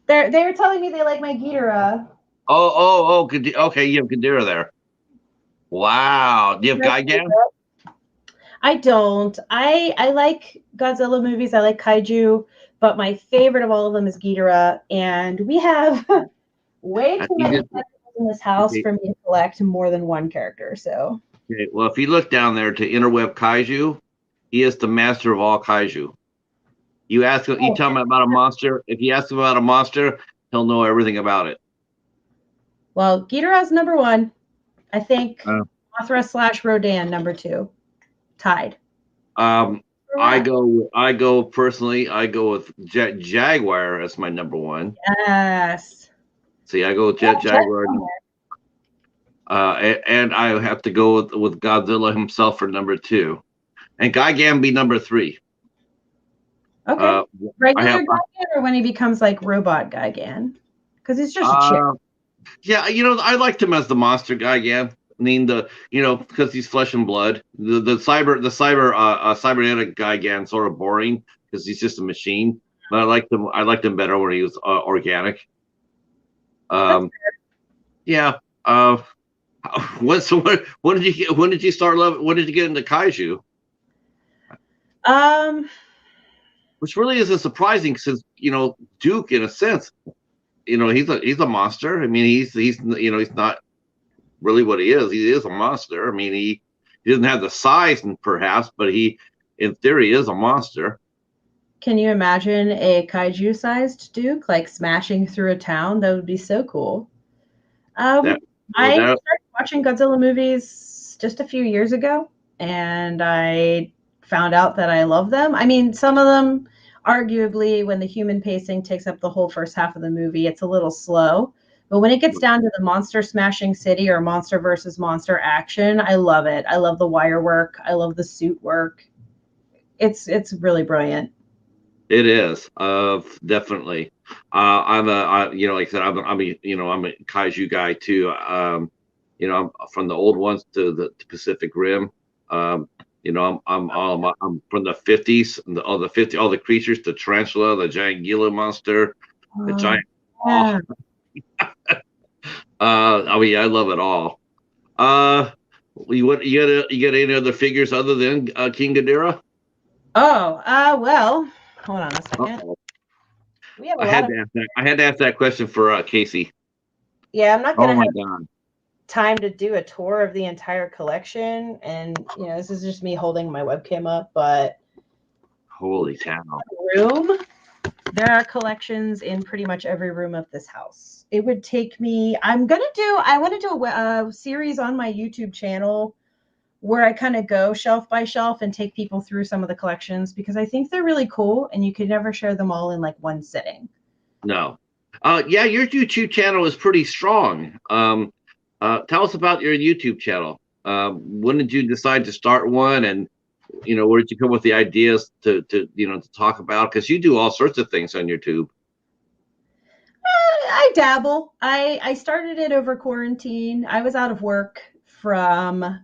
They're telling me they like my Ghidorah.
Oh, okay, you have Ghidorah there. Wow. Do you have Gigan?
I don't. I like Godzilla movies. I like kaiju. But my favorite of all of them is Ghidorah, and we have way too many characters in this house for me to collect more than one character. So,
okay, well, if you look down there to Interweb Kaiju, he is the master of all kaiju. You tell him about a monster. If you ask him about a monster, he'll know everything about it.
Well, Ghidorah's number one. I think Mothra / Rodan number 2, tied.
I I go personally. I go with Jaguar as my number one.
Yes.
See, I go with Jaguar. And I have to go with Godzilla himself for number two, and Gigan be number three.
Okay. Regular Gigan, or when he becomes like robot Gigan, because he's just a chick.
Yeah, I liked him as the monster Gigan. I mean, because he's flesh and blood. The cybernetic Gigan sort of boring because he's just a machine. But I liked him. I liked him better when he was organic. Yeah. When did you start loving? When did you get into Kaiju? Which really isn't surprising since Duke, in a sense, he's a monster. I mean, he's not really what he is. He is a monster. I mean, he doesn't have the size, perhaps, but he, in theory, is a monster.
Can you imagine a kaiju-sized Duke like smashing through a town? That would be so cool. I started watching Godzilla movies just a few years ago, and I found out that I love them. I mean, some of them, arguably, when the human pacing takes up the whole first half of the movie, it's a little slow. But when it gets down to the monster smashing city or monster versus monster action, I love it. I love the wire work. I love the suit work. It's really brilliant.
It is, definitely. Like I said, I'm a Kaiju guy too. I'm from the old ones to the Pacific Rim. I'm from the 50s, all the creatures, the tarantula, the giant Gila monster, the giant.
Yeah.
I mean, I love it all. You got any other figures other than King Ghidorah?
Oh, well, hold on a second. We have
I had to ask that question for Casey.
Yeah, I'm not gonna have time to do a tour of the entire collection, and this is just me holding my webcam up, but
holy cow.
Room. There are collections in pretty much every room of this house. It would take me, I want to do a series on my YouTube channel where I kind of go shelf by shelf and take people through some of the collections, because I think they're really cool and you could never share them all in like one sitting.
No. Yeah, your YouTube channel is pretty strong. Tell us about your YouTube channel. When did you decide to start one, and where did you come with the ideas to talk about? Because you do all sorts of things on YouTube.
I dabble. I started it over quarantine. I was out of work from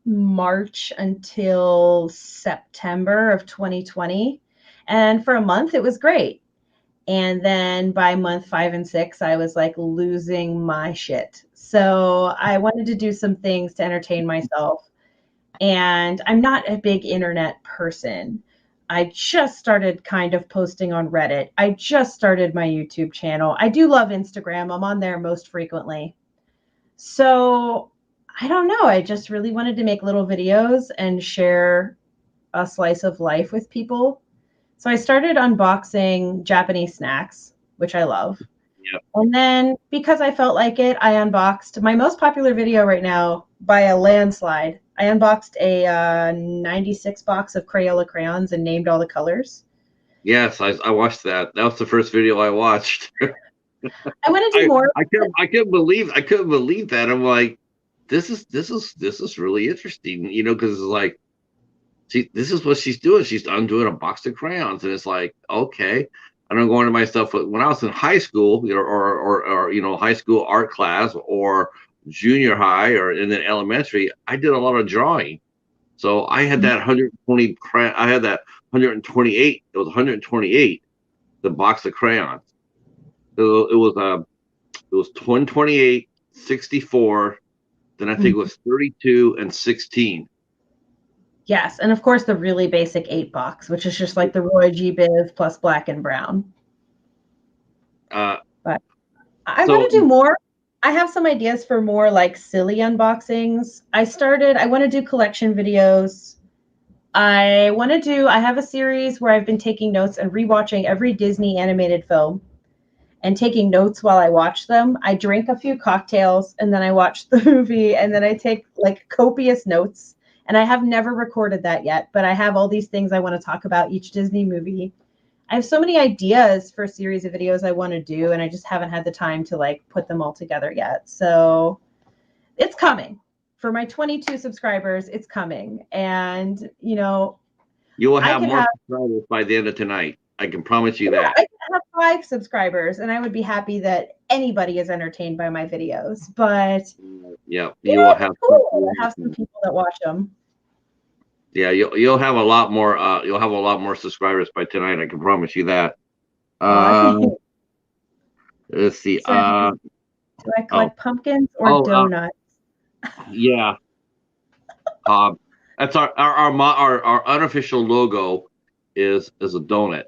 March until September of 2020, and for a month it was great. And then by month 5 and 6, I was like losing my shit. So I wanted to do some things to entertain myself. And I'm not a big internet person. I just started kind of posting on Reddit. I just started my YouTube channel. I do love Instagram. I'm on there most frequently. So I don't know. I just really wanted to make little videos and share a slice of life with people. So I started unboxing Japanese snacks, which I love.
Yep.
And then because I felt like it, I unboxed my most popular video right now by a landslide. I unboxed a 96 box of Crayola crayons and named all the colors.
Yes, I watched that. That was the first video I watched.
I want to do more.
I couldn't believe that. I'm like, this is really interesting, because it's like, see, this is what she's doing. She's undoing a box of crayons, and it's like, okay. And I'm going to myself, when I was in high school, or high school art class, or junior high, or in the elementary, I did a lot of drawing. So I had that 120. I had that 128. It was 128. The box of crayons. So it was 128, 64. Then I think it was 32 and 16.
Yes, and of course the really basic 8 box, which is just like the Roy G. Biv plus black and brown. But I want to do more. I have some ideas for more like silly unboxings. I want to do collection videos. I have a series where I've been taking notes and rewatching every Disney animated film and taking notes while I watch them. I drink a few cocktails and then I watch the movie, and then I take like copious notes. And I have never recorded that yet, but I have all these things I want to talk about each Disney movie. I have so many ideas for a series of videos I want to do, and I just haven't had the time to like put them all together yet. So it's coming. For my 22 subscribers, it's coming. And, you know,
You will have more subscribers by the end of tonight. I can promise you that.
I can have 5 subscribers, and I would be happy that anybody is entertained by my videos. But
yeah, you will have
cool to have some people that watch them.
Yeah, you'll have a lot more. You'll have a lot more subscribers by tonight. I can promise you that. Let's see.
So, do I collect pumpkins or donuts?
Yeah. That's our unofficial logo is a donut.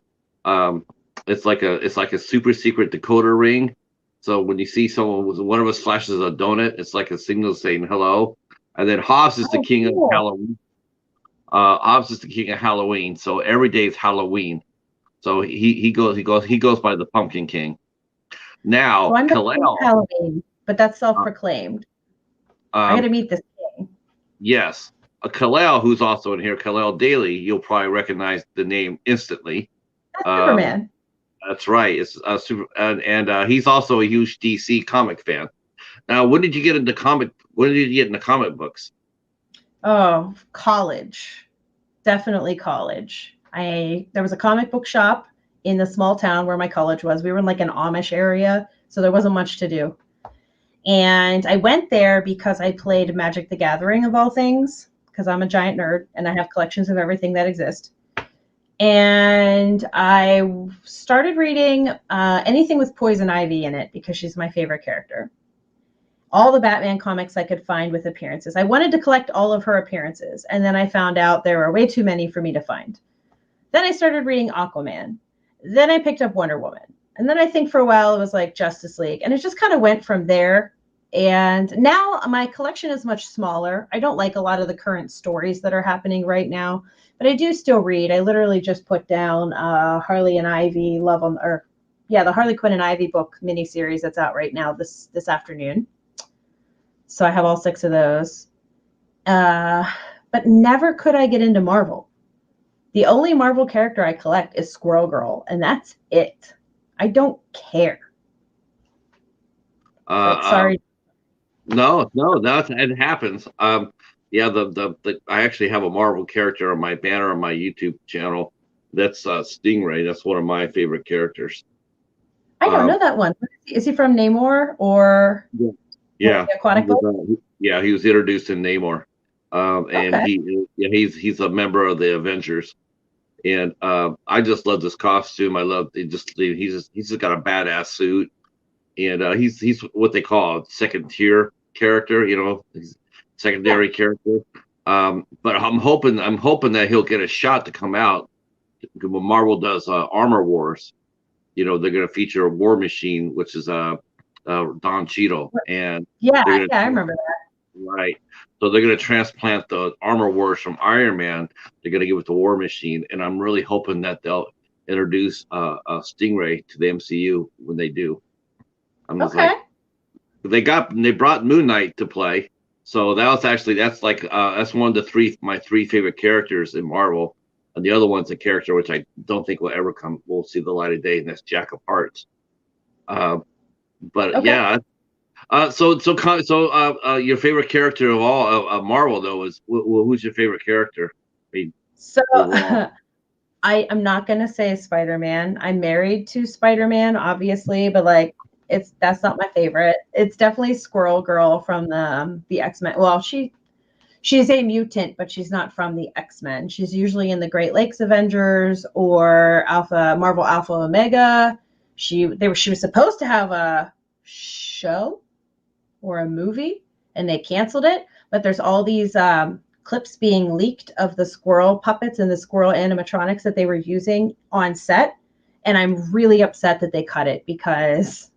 It's like a super secret decoder ring. So when you see one of us flashes a donut, it's like a signal saying hello. And then Hobbs is the king of Halloween. Hobbs is the king of Halloween, so every day is Halloween. So he goes by the Pumpkin King. Now,
so I'm Kalel, Halloween, but that's self-proclaimed. I got to meet this king.
Yes, Kalel, who's also in here, Kalel Daly. You'll probably recognize the name instantly.
That's Superman.
That's right. It's super, and he's also a huge DC comic fan. Now, when did you get into comic? When did you get into comic books?
Oh, college. Definitely college. There was a comic book shop in the small town where my college was. We were in like an Amish area, so there wasn't much to do. And I went there because I played Magic the Gathering of all things, because I'm a giant nerd and I have collections of everything that exists. And I started reading anything with Poison Ivy in it because she's my favorite character. All the Batman comics I could find with appearances. I wanted to collect all of her appearances, and then I found out there were way too many for me to find. Then I started reading Aquaman. Then I picked up Wonder Woman. And then I think for a while it was like Justice League. And it just kind of went from there. And now my collection is much smaller. I don't like a lot of the current stories that are happening right now, but I do still read. I literally just put down Harley and Ivy the Harley Quinn and Ivy book miniseries that's out right now this afternoon. So I have all 6 of those. But never could I get into Marvel. The only Marvel character I collect is Squirrel Girl, and that's it. I don't care. Sorry.
No, it happens. Yeah, I actually have a Marvel character on my banner on my YouTube channel. That's Stingray. That's one of my favorite characters.
I don't know that one. Is he from Namor or?
Yeah,
Aquatic book?
He was introduced in Namor, and he's a member of the Avengers, and I just love this costume. I love he's just got a badass suit, and he's what they call a second tier character, he's secondary character. But I'm hoping that he'll get a shot to come out when Marvel does Armor Wars. They're going to feature a War Machine, which is Don Cheadle, and
I remember that.
Right, so they're going to transplant the Armor Wars from Iron Man. They're going to give it to War Machine, and I'm really hoping that they'll introduce a Stingray to the MCU when they do. They brought Moon Knight to play, so that's one of my 3 favorite characters in Marvel, and the other one's a character which I don't think will see the light of day, and that's Jack of Hearts. Yeah. So your favorite character of all Marvel though is who's your favorite character?
I am not gonna say Spider-Man. I'm married to Spider-Man, obviously, but that's not my favorite. It's definitely Squirrel Girl from the X-Men. Well, she's a mutant, but she's not from the X-Men. She's usually in the Great Lakes Avengers or Marvel Alpha Omega. She was supposed to have a show or a movie, and they canceled it. But there's all these clips being leaked of the squirrel puppets and the squirrel animatronics that they were using on set, and I'm really upset that they cut it because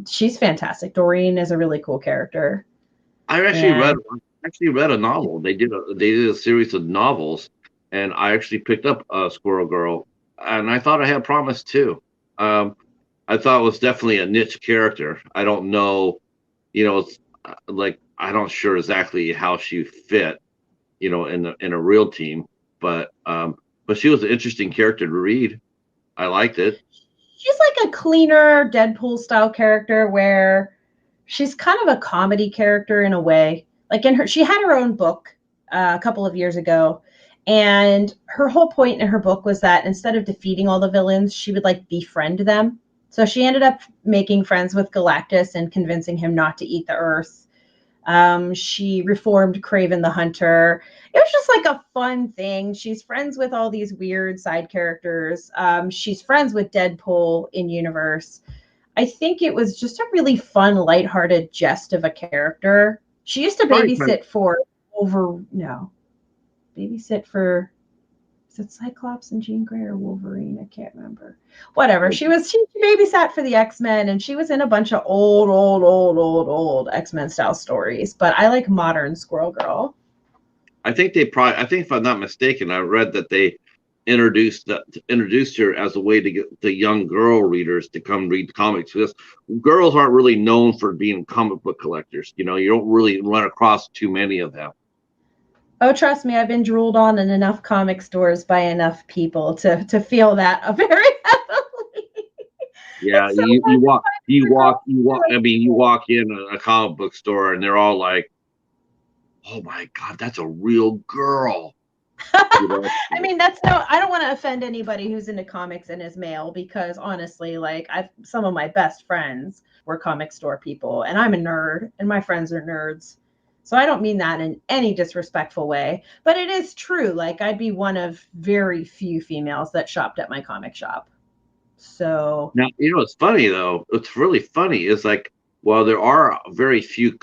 she's fantastic. Doreen is a really cool character.
I actually read a novel. They did a series of novels, and I actually picked up Squirrel Girl, and I thought I had promise too. I thought it was definitely a niche character. I don't know, it's I'm not sure exactly how she fit, in a real team. But she was an interesting character to read. I liked it.
She's like a cleaner Deadpool style character where she's kind of a comedy character in a way. Like she had her own book a couple of years ago, and her whole point in her book was that instead of defeating all the villains, she would like befriend them. So she ended up making friends with Galactus and convincing him not to eat the Earth. She reformed Kraven the Hunter. It was just like a fun thing. She's friends with all these weird side characters. She's friends with Deadpool in universe. I think it was just a really fun, lighthearted jest of a character. She used to babysit for babysit for, is it Cyclops and Jean Grey or Wolverine? I can't remember. Whatever. She babysat for the X-Men, and she was in a bunch of old X-Men style stories. But I like modern Squirrel Girl.
I think if I'm not mistaken, I read that they introduced her as a way to get the young girl readers to come read comics, because girls aren't really known for being comic book collectors. You don't really run across too many of them.
Oh, trust me, I've been drooled on in enough comic stores by enough people to feel that very heavily.
Yeah, so you walk in a comic book store and they're all like, "Oh my God, that's a real girl."
I mean, I don't want to offend anybody who's into comics and is male, because honestly, like some of my best friends were comic store people, and I'm a nerd and my friends are nerds. So I don't mean that in any disrespectful way, but it is true. Like, I'd be one of very few females that shopped at my comic shop. So
now, it's funny though. It's really funny. Is like, while there are very few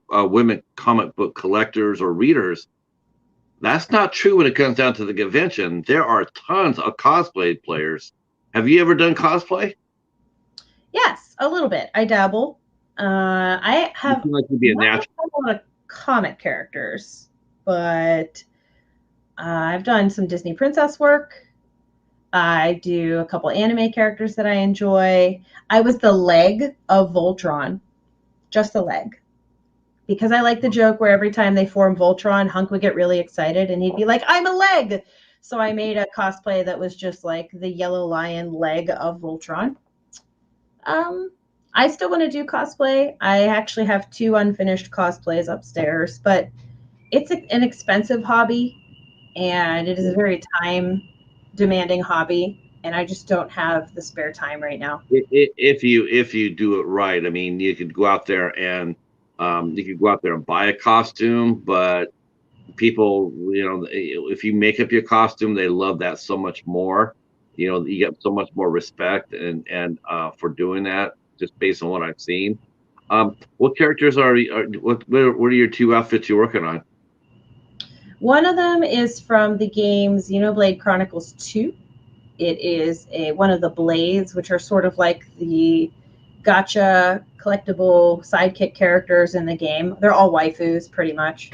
women comic book collectors or readers, that's not true when it comes down to the convention. There are tons of cosplay players. Have you ever done cosplay?
Yes, a little bit. I dabble. I have
like to be a natural.
A lot of comic characters, but I've done some Disney princess work. I do a couple anime characters that I enjoy. I was the leg of Voltron, just the leg, because I like the joke where every time they form Voltron, Hunk would get really excited and he'd be like, "I'm a leg." So I made a cosplay that was just like the yellow lion leg of Voltron. I still want to do cosplay. I actually have 2 unfinished cosplays upstairs, but it's an expensive hobby, and it is a very time demanding hobby, and I just don't have the spare time right now.
If you do it right, I mean, you could go out there and buy a costume, but people, if you make up your costume, they love that so much more. You get so much more respect and for doing that, just based on what I've seen. What characters what are your 2 outfits you're working on?
One of them is from the games Xenoblade Chronicles 2. It is one of the blades, which are sort of like the gacha collectible sidekick characters in the game. They're all waifus, pretty much.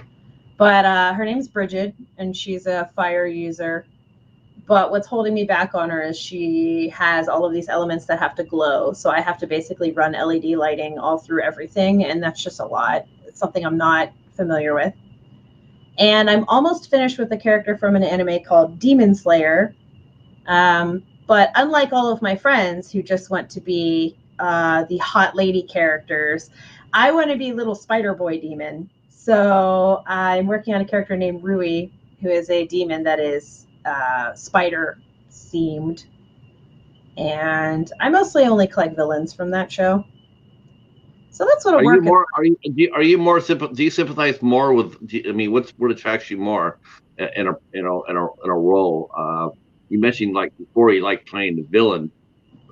But her name's Bridget, and she's a fire user. But what's holding me back on her is she has all of these elements that have to glow. So I have to basically run LED lighting all through everything, and that's just a lot. It's something I'm not familiar with. And I'm almost finished with a character from an anime called Demon Slayer. But unlike all of my friends who just want to be the hot lady characters, I want to be little spider boy demon. So I'm working on a character named Rui, who is a demon that is spider themed. And I mostly only collect villains from that show. So that's what I'm working on.
Are you more do you sympathize more with? I mean, what attracts you more in a role? You mentioned like before you like playing the villain.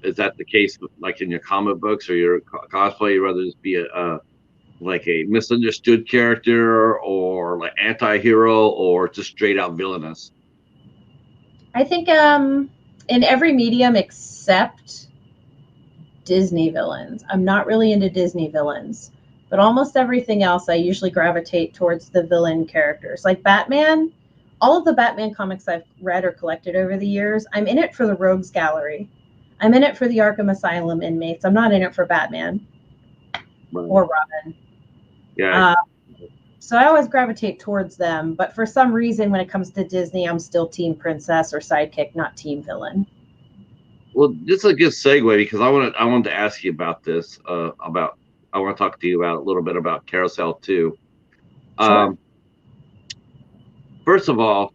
Is that the case like in your comic books or your cosplay? You rather just be like a misunderstood character or like anti-hero or just straight out villainous?
I think in every medium except Disney villains. I'm not really into Disney villains, but almost everything else I usually gravitate towards the villain characters. Like Batman, all of the Batman comics I've read or collected over the years, I'm in it for the Rogues Gallery. I'm in it for the Arkham Asylum inmates. I'm not in it for Batman or Robin.
Yeah.
So I always gravitate towards them, but for some reason, when it comes to Disney, I'm still team princess or sidekick, not team villain.
Well, this is a good segue because I wanted to ask you about this. I want to talk to you about a little bit about Carousel too.
Sure.
Um, First of all,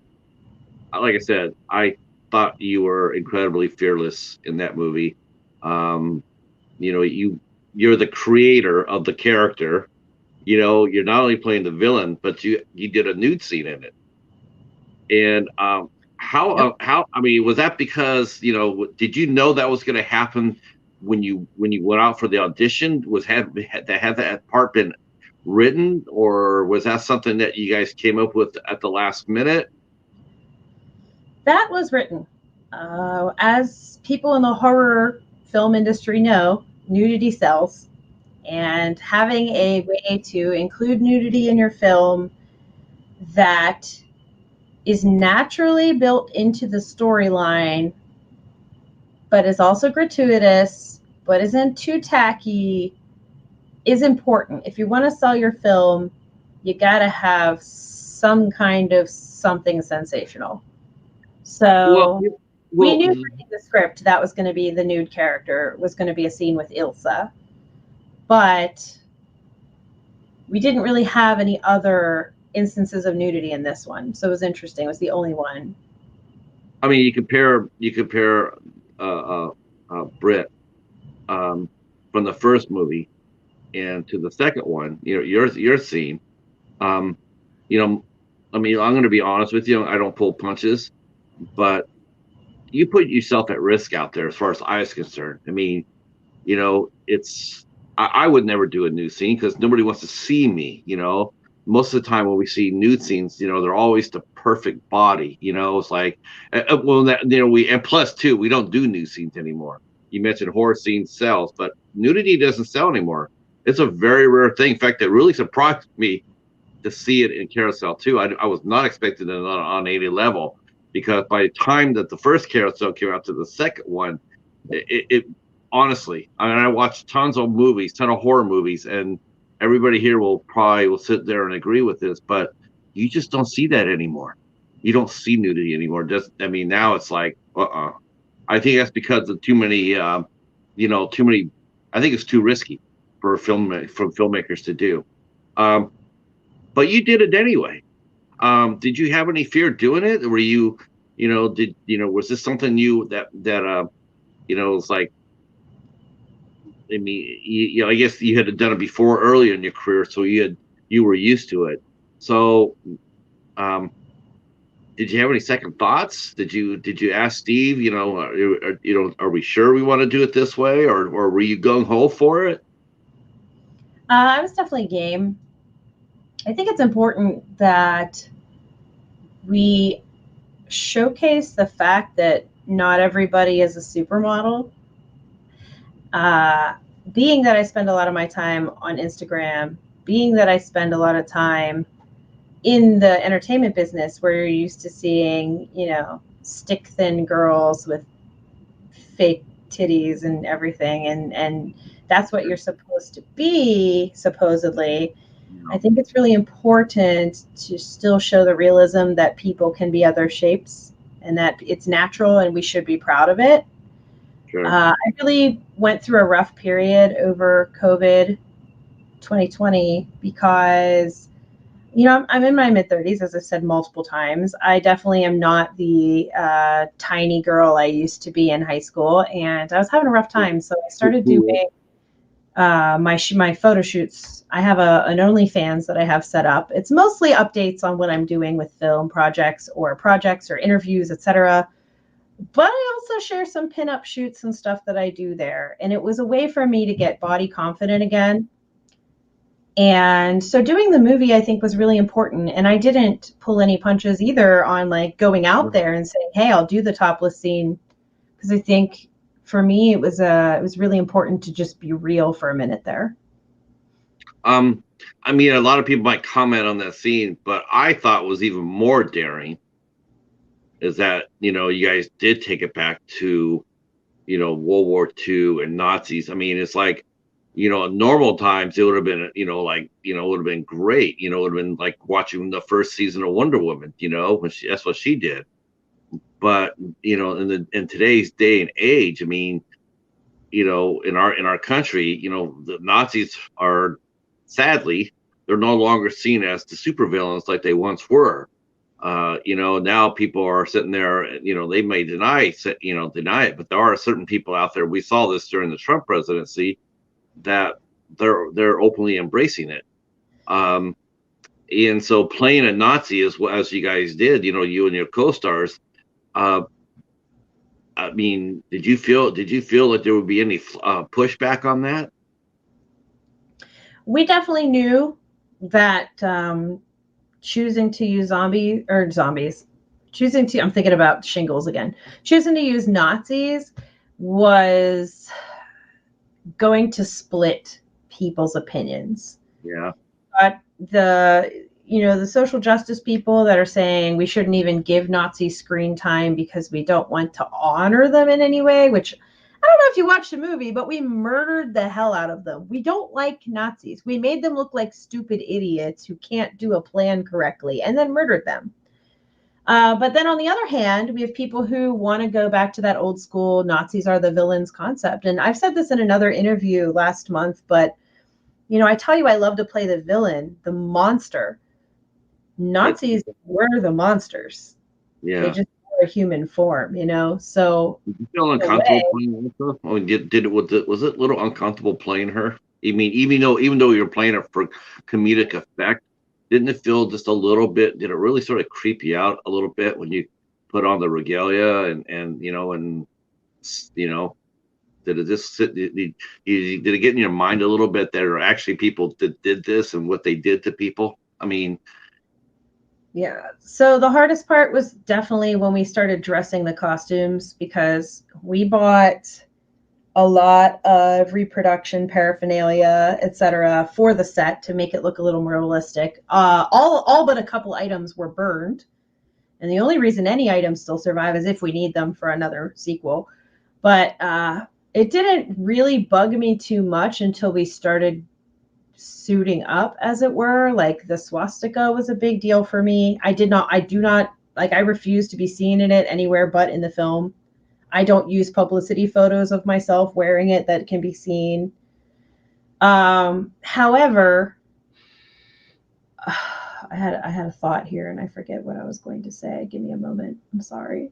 like I said, I thought you were incredibly fearless in that movie. Um, you know, you're the creator of the character. You know, you're not only playing the villain, but you did a nude scene in it. And
Yep.
how I mean, was that because did you know that was going to happen when you went out for the audition? Had that part been written, or was that something that you guys came up with at the last minute?
That was written. As people in the horror film industry know, nudity sells. And having a way to include nudity in your film that is naturally built into the storyline, but is also gratuitous, but isn't too tacky, is important. If you want to sell your film, you got to have some kind of something sensational.
Well,
So we
well,
knew reading the script that was going to be the nude character, was going to be a scene with Ilsa, but we didn't really have any other instances of nudity in this one. So it was interesting. It was the only one.
I mean, you compare Brit um, from the first movie and to the second one. You know, your scene. Um, you know, I mean, I'm going to be honest with you. I don't pull punches, but you put yourself at risk out there as far as I was concerned. I mean, it's I would never do a nude scene because nobody wants to see me. Most of the time when we see nude scenes, they're always the perfect body. It's like, well, that we and plus too, we don't do nude scenes anymore. You mentioned horror scenes sells, but nudity doesn't sell anymore. It's a very rare thing. In fact, it really surprised me to see it in Carousel too. I was not expecting it on any level because by the time that the first Carousel came out to the second one, it honestly, I mean, I watched tons of movies, ton of horror movies, and everybody here will sit there and agree with this, but you just don't see that anymore. You don't see nudity anymore. Just, I mean, now it's like, I think that's because of too many, too many. I think it's too risky for filmmakers to do. Um, but you did it anyway. Did you have any fear doing it? Were you, was this something was like, I mean, I guess you had done it before earlier in your career, so you were used to it. So, um, did you have any second thoughts? Did you ask Steve? Are we sure we want to do it this way, or were you gung ho for it?
I was definitely game. I think it's important that we showcase the fact that not everybody is a supermodel. Uh, Being that I spend a lot of my time on Instagram, being that I spend a lot of time in the entertainment business where you're used to seeing, stick thin girls with fake titties and everything, and that's what you're supposed to be, supposedly. I think it's really important to still show the realism that people can be other shapes and that it's natural and we should be proud of it.
Sure.
I really went through a rough period over COVID 2020 because, I'm in my mid 30s, as I've said multiple times. I definitely am not the tiny girl I used to be in high school, and I was having a rough time. So I started doing my photo shoots. I have an OnlyFans that I have set up. It's mostly updates on what I'm doing with film projects or interviews, etc. But I also share some pinup shoots and stuff that I do there. And it was a way for me to get body confident again. And so doing the movie, I think, was really important. And I didn't pull any punches either on like going out there and saying, "Hey, I'll do the topless scene," because I think for me it was really important to just be real for a minute there.
Um, I mean, a lot of people might comment on that scene, but I thought was even more daring is that you guys did take it back to World War II and Nazis. I mean, it's like In normal times, it would have been, it would have been great. It would have been like watching the first season of Wonder Woman. That's what she did. But in today's day and age, I mean, in our country, the Nazis are, sadly, they're no longer seen as the supervillains like they once were. Now people are sitting there, they may deny it, but there are certain people out there. We saw this during the Trump presidency, that they're openly embracing it. And so playing a Nazi as you guys did, you and your co-stars, I mean, did you feel that there would be any pushback on that?
We definitely knew that choosing to use zombies, I'm thinking about shingles again. Choosing to use Nazis was going to split people's opinions.
Yeah.
But the social justice people that are saying we shouldn't even give Nazi screen time because we don't want to honor them in any way, which I don't know if you watched the movie, but we murdered the hell out of them. We don't like Nazis. We made them look like stupid idiots who can't do a plan correctly and then murdered them. But then on the other hand, we have people who want to go back to that old school Nazis are the villains concept. And I've said this in another interview last month, but I tell you, I love to play the villain, the monster. Nazis were the monsters.
Yeah.
They just were a human form, So
did you feel uncomfortable playing her? Oh, was it a little uncomfortable playing her? I mean, even though you're playing it for comedic effect, didn't it feel just a little bit? Did it really sort of creep you out a little bit when you put on the regalia and did it just did it get in your mind a little bit that there are actually people that did this and what they did to people? I mean,
yeah. So the hardest part was definitely when we started dressing the costumes, because we bought a lot of reproduction paraphernalia, etc., for the set to make it look a little more realistic. All but a couple items were burned, and the only reason any items still survive is if we need them for another sequel. But it didn't really bug me too much until we started suiting up, as it were. Like the swastika was a big deal for me. I do not like, I refuse to be seen in it anywhere but in the film. I don't use publicity photos of myself wearing it that can be seen. However, I had a thought here and I forget what I was going to say. Give me a moment. I'm sorry.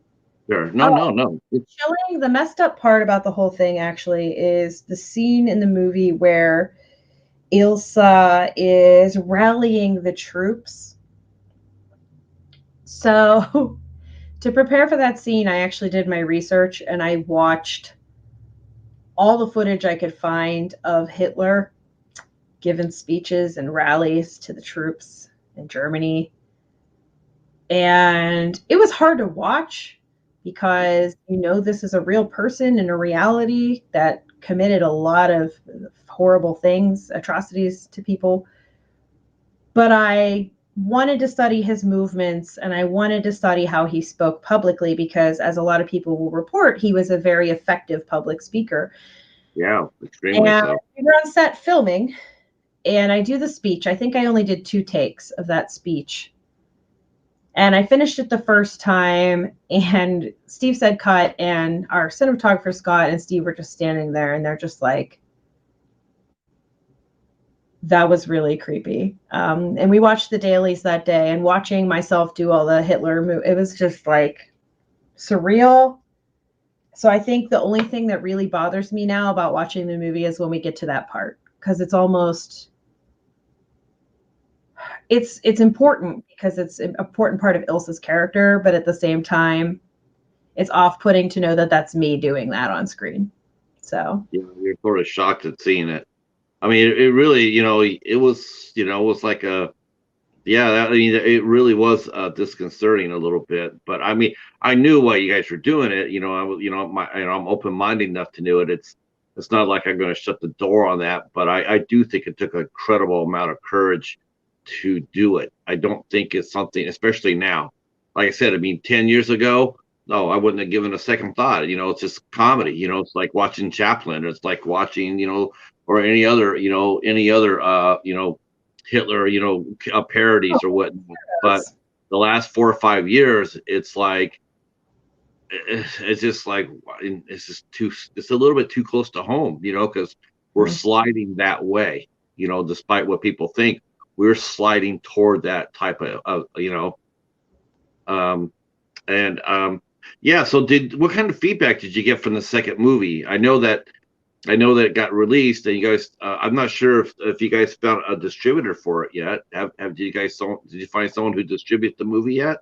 Sure. No.
It's chilling. The messed up part about the whole thing actually is the scene in the movie where Ilsa is rallying the troops. So to prepare for that scene, I actually did my research and I watched all the footage I could find of Hitler giving speeches and rallies to the troops in Germany. And it was hard to watch because this is a real person in a reality that committed a lot of horrible things, atrocities to people. But I wanted to study his movements and I wanted to study how he spoke publicly because, as a lot of people will report, he was a very effective public speaker.
Yeah, extremely so.
We were on set filming and I do the speech. I think I only did 2 takes of that speech. And I finished it the first time and Steve said cut, and our cinematographer Scott and Steve were just standing there and they're just like, that was really creepy. And we watched the dailies that day, and watching myself do all the Hitler it was just like surreal. So I think the only thing that really bothers me now about watching the movie is when we get to that part, because it's almost, it's important because it's an important part of Ilsa's character, but at the same time, it's off-putting to know that that's me doing that on screen. So
yeah, you're sort of shocked at seeing it. I mean, it really, it was like it really was disconcerting a little bit. But I mean, I knew why you guys were doing it. I'm open-minded enough to know it. It's not like I'm going to shut the door on that. But I do think it took an incredible amount of courage to do it. I don't think it's something, especially now. Like I said, I mean, 10 years ago, no, I wouldn't have given a second thought. It's just comedy. It's like watching Chaplin. It's like watching, or any other, Hitler, parodies or whatnot. But the last 4 or 5 years, it's like, it's just like, it's a little bit too close to home, because we're sliding that way, despite what people think, we're sliding toward that type yeah. So what kind of feedback did you get from the second movie? I know that it got released, and you guys, I'm not sure if you guys found a distributor for it yet. Did you find someone who distributes the movie yet?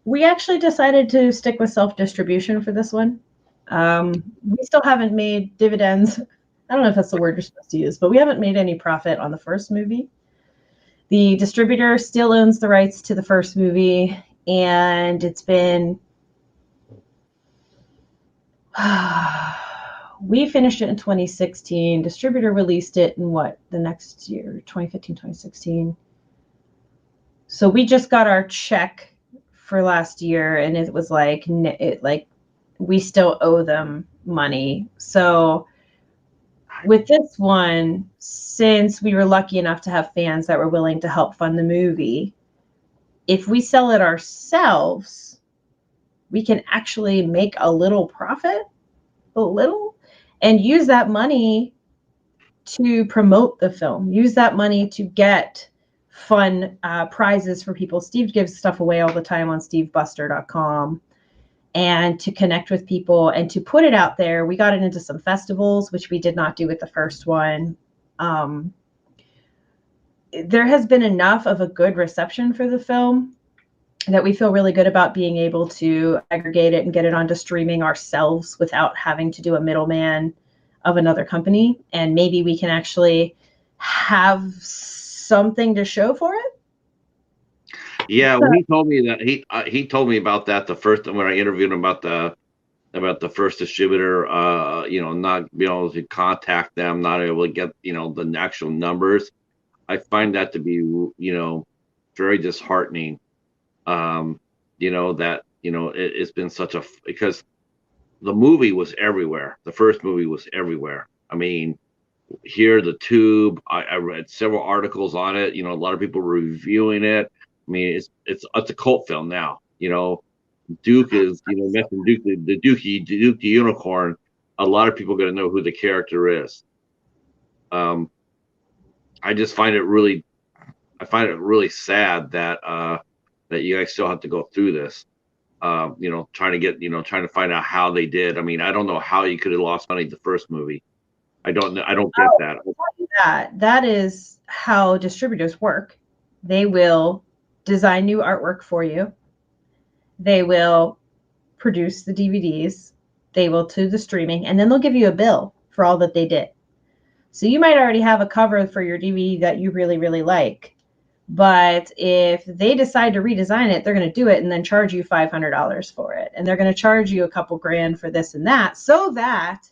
We actually decided to stick with self-distribution for this one. We still haven't made dividends. I don't know if that's the word you're supposed to use, but we haven't made any profit on the first movie. The distributor still owns the rights to the first movie, and it's been... we finished it in 2016. Distributor released it in the next year, 2015, 2016. So we just got our check for last year, and it was like we still owe them money. So with this one, since we were lucky enough to have fans that were willing to help fund the movie, if we sell it ourselves, we can actually make a little profit, and use that money to promote the film, use that money to get fun prizes for people. Steve gives stuff away all the time on stevebuster.com, and to connect with people and to put it out there. We got it into some festivals, which we did not do with the first one. There has been enough of a good reception for the film that we feel really good about being able to aggregate it and get it onto streaming ourselves without having to do a middleman of another company. And maybe we can actually have something to show for it.
Yeah, when he told me that, he told me about that the first time when I interviewed him about the first distributor, not being able to contact them, not able to get, the actual numbers. I find that to be, very disheartening. It's been because the movie was everywhere. The first movie was everywhere. I mean, here, the Tube, I read several articles on it. A lot of people were reviewing it. I mean, it's a cult film now. Duke is, mentioned Duke, the Duke the Unicorn. A lot of people are going to know who the character is. I just find it really sad that you guys still have to go through this. Trying to find out how they did. I mean, I don't know how you could have lost money the first movie. I don't know. I don't get that.
That is how distributors work. They will design new artwork for you. They will produce the DVDs. They will do the streaming, and then they'll give you a bill for all that they did. So you might already have a cover for your DVD that you really, really like. But if they decide to redesign it, they're going to do it and then charge you $500 for it. And they're going to charge you a couple grand for this and that, so that,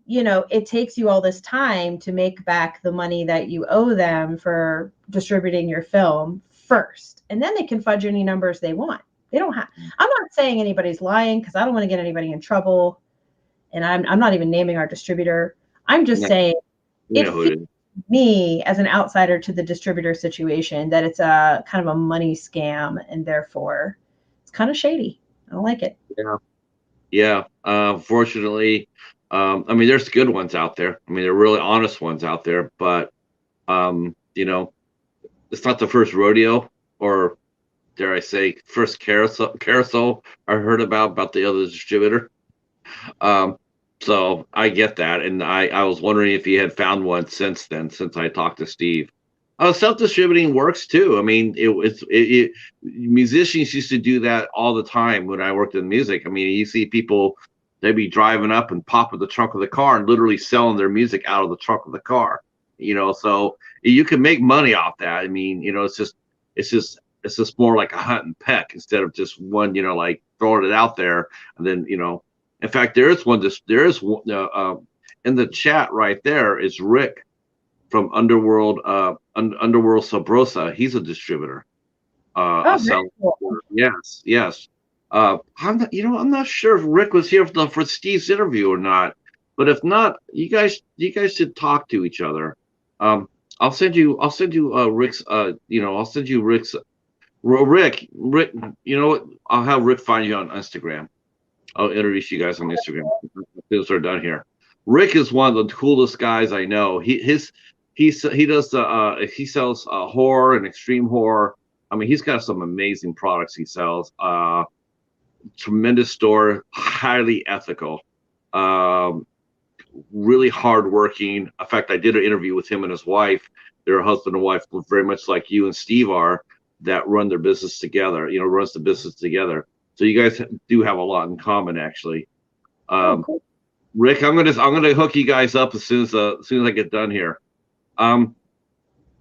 it takes you all this time to make back the money that you owe them for distributing your film first. And then they can fudge any numbers they want. They don't have. I'm not saying anybody's lying, because I don't want to get anybody in trouble. And I'm not even naming our distributor. I'm just saying it feels me as an outsider to the distributor situation that it's a kind of a money scam, and therefore it's kind of shady. I don't like it.
Yeah. Fortunately, I mean, there's good ones out there. I mean, there are really honest ones out there, but it's not the first rodeo, or dare I say, first carousel I heard about the other distributor. So I get that, and I was wondering if you had found one since then, since I talked to Steve. Self-distributing works too. I mean, musicians used to do that all the time when I worked in music. I mean, you see people, they'd be driving up and popping the trunk of the car and literally selling their music out of the trunk of the car. So you can make money off that. I mean, it's just more like a hunt and peck instead of just one, like throwing it out there and then, In fact, there is one in the chat right there is Rick from Underworld Sabrosa. He's a distributor.
Cool.
Yes. I'm not sure if Rick was here for Steve's interview or not. But if not, you guys should talk to each other. I'll send you Rick's I'll send you Rick's Rick. You know what? I'll have Rick find you on Instagram. I'll introduce you guys on Instagram since we're done here. Rick is one of the coolest guys I know. He does he sells horror and extreme horror. I mean, he's got some amazing products he sells. Tremendous store, highly ethical, um, really hardworking. In fact, I did an interview with him and his wife. They're a husband and wife, very much like you and Steve are, that run their business together. Runs the business together. So you guys do have a lot in common, actually.
Oh, cool.
Rick, I'm gonna hook you guys up as soon as I get done here. Um,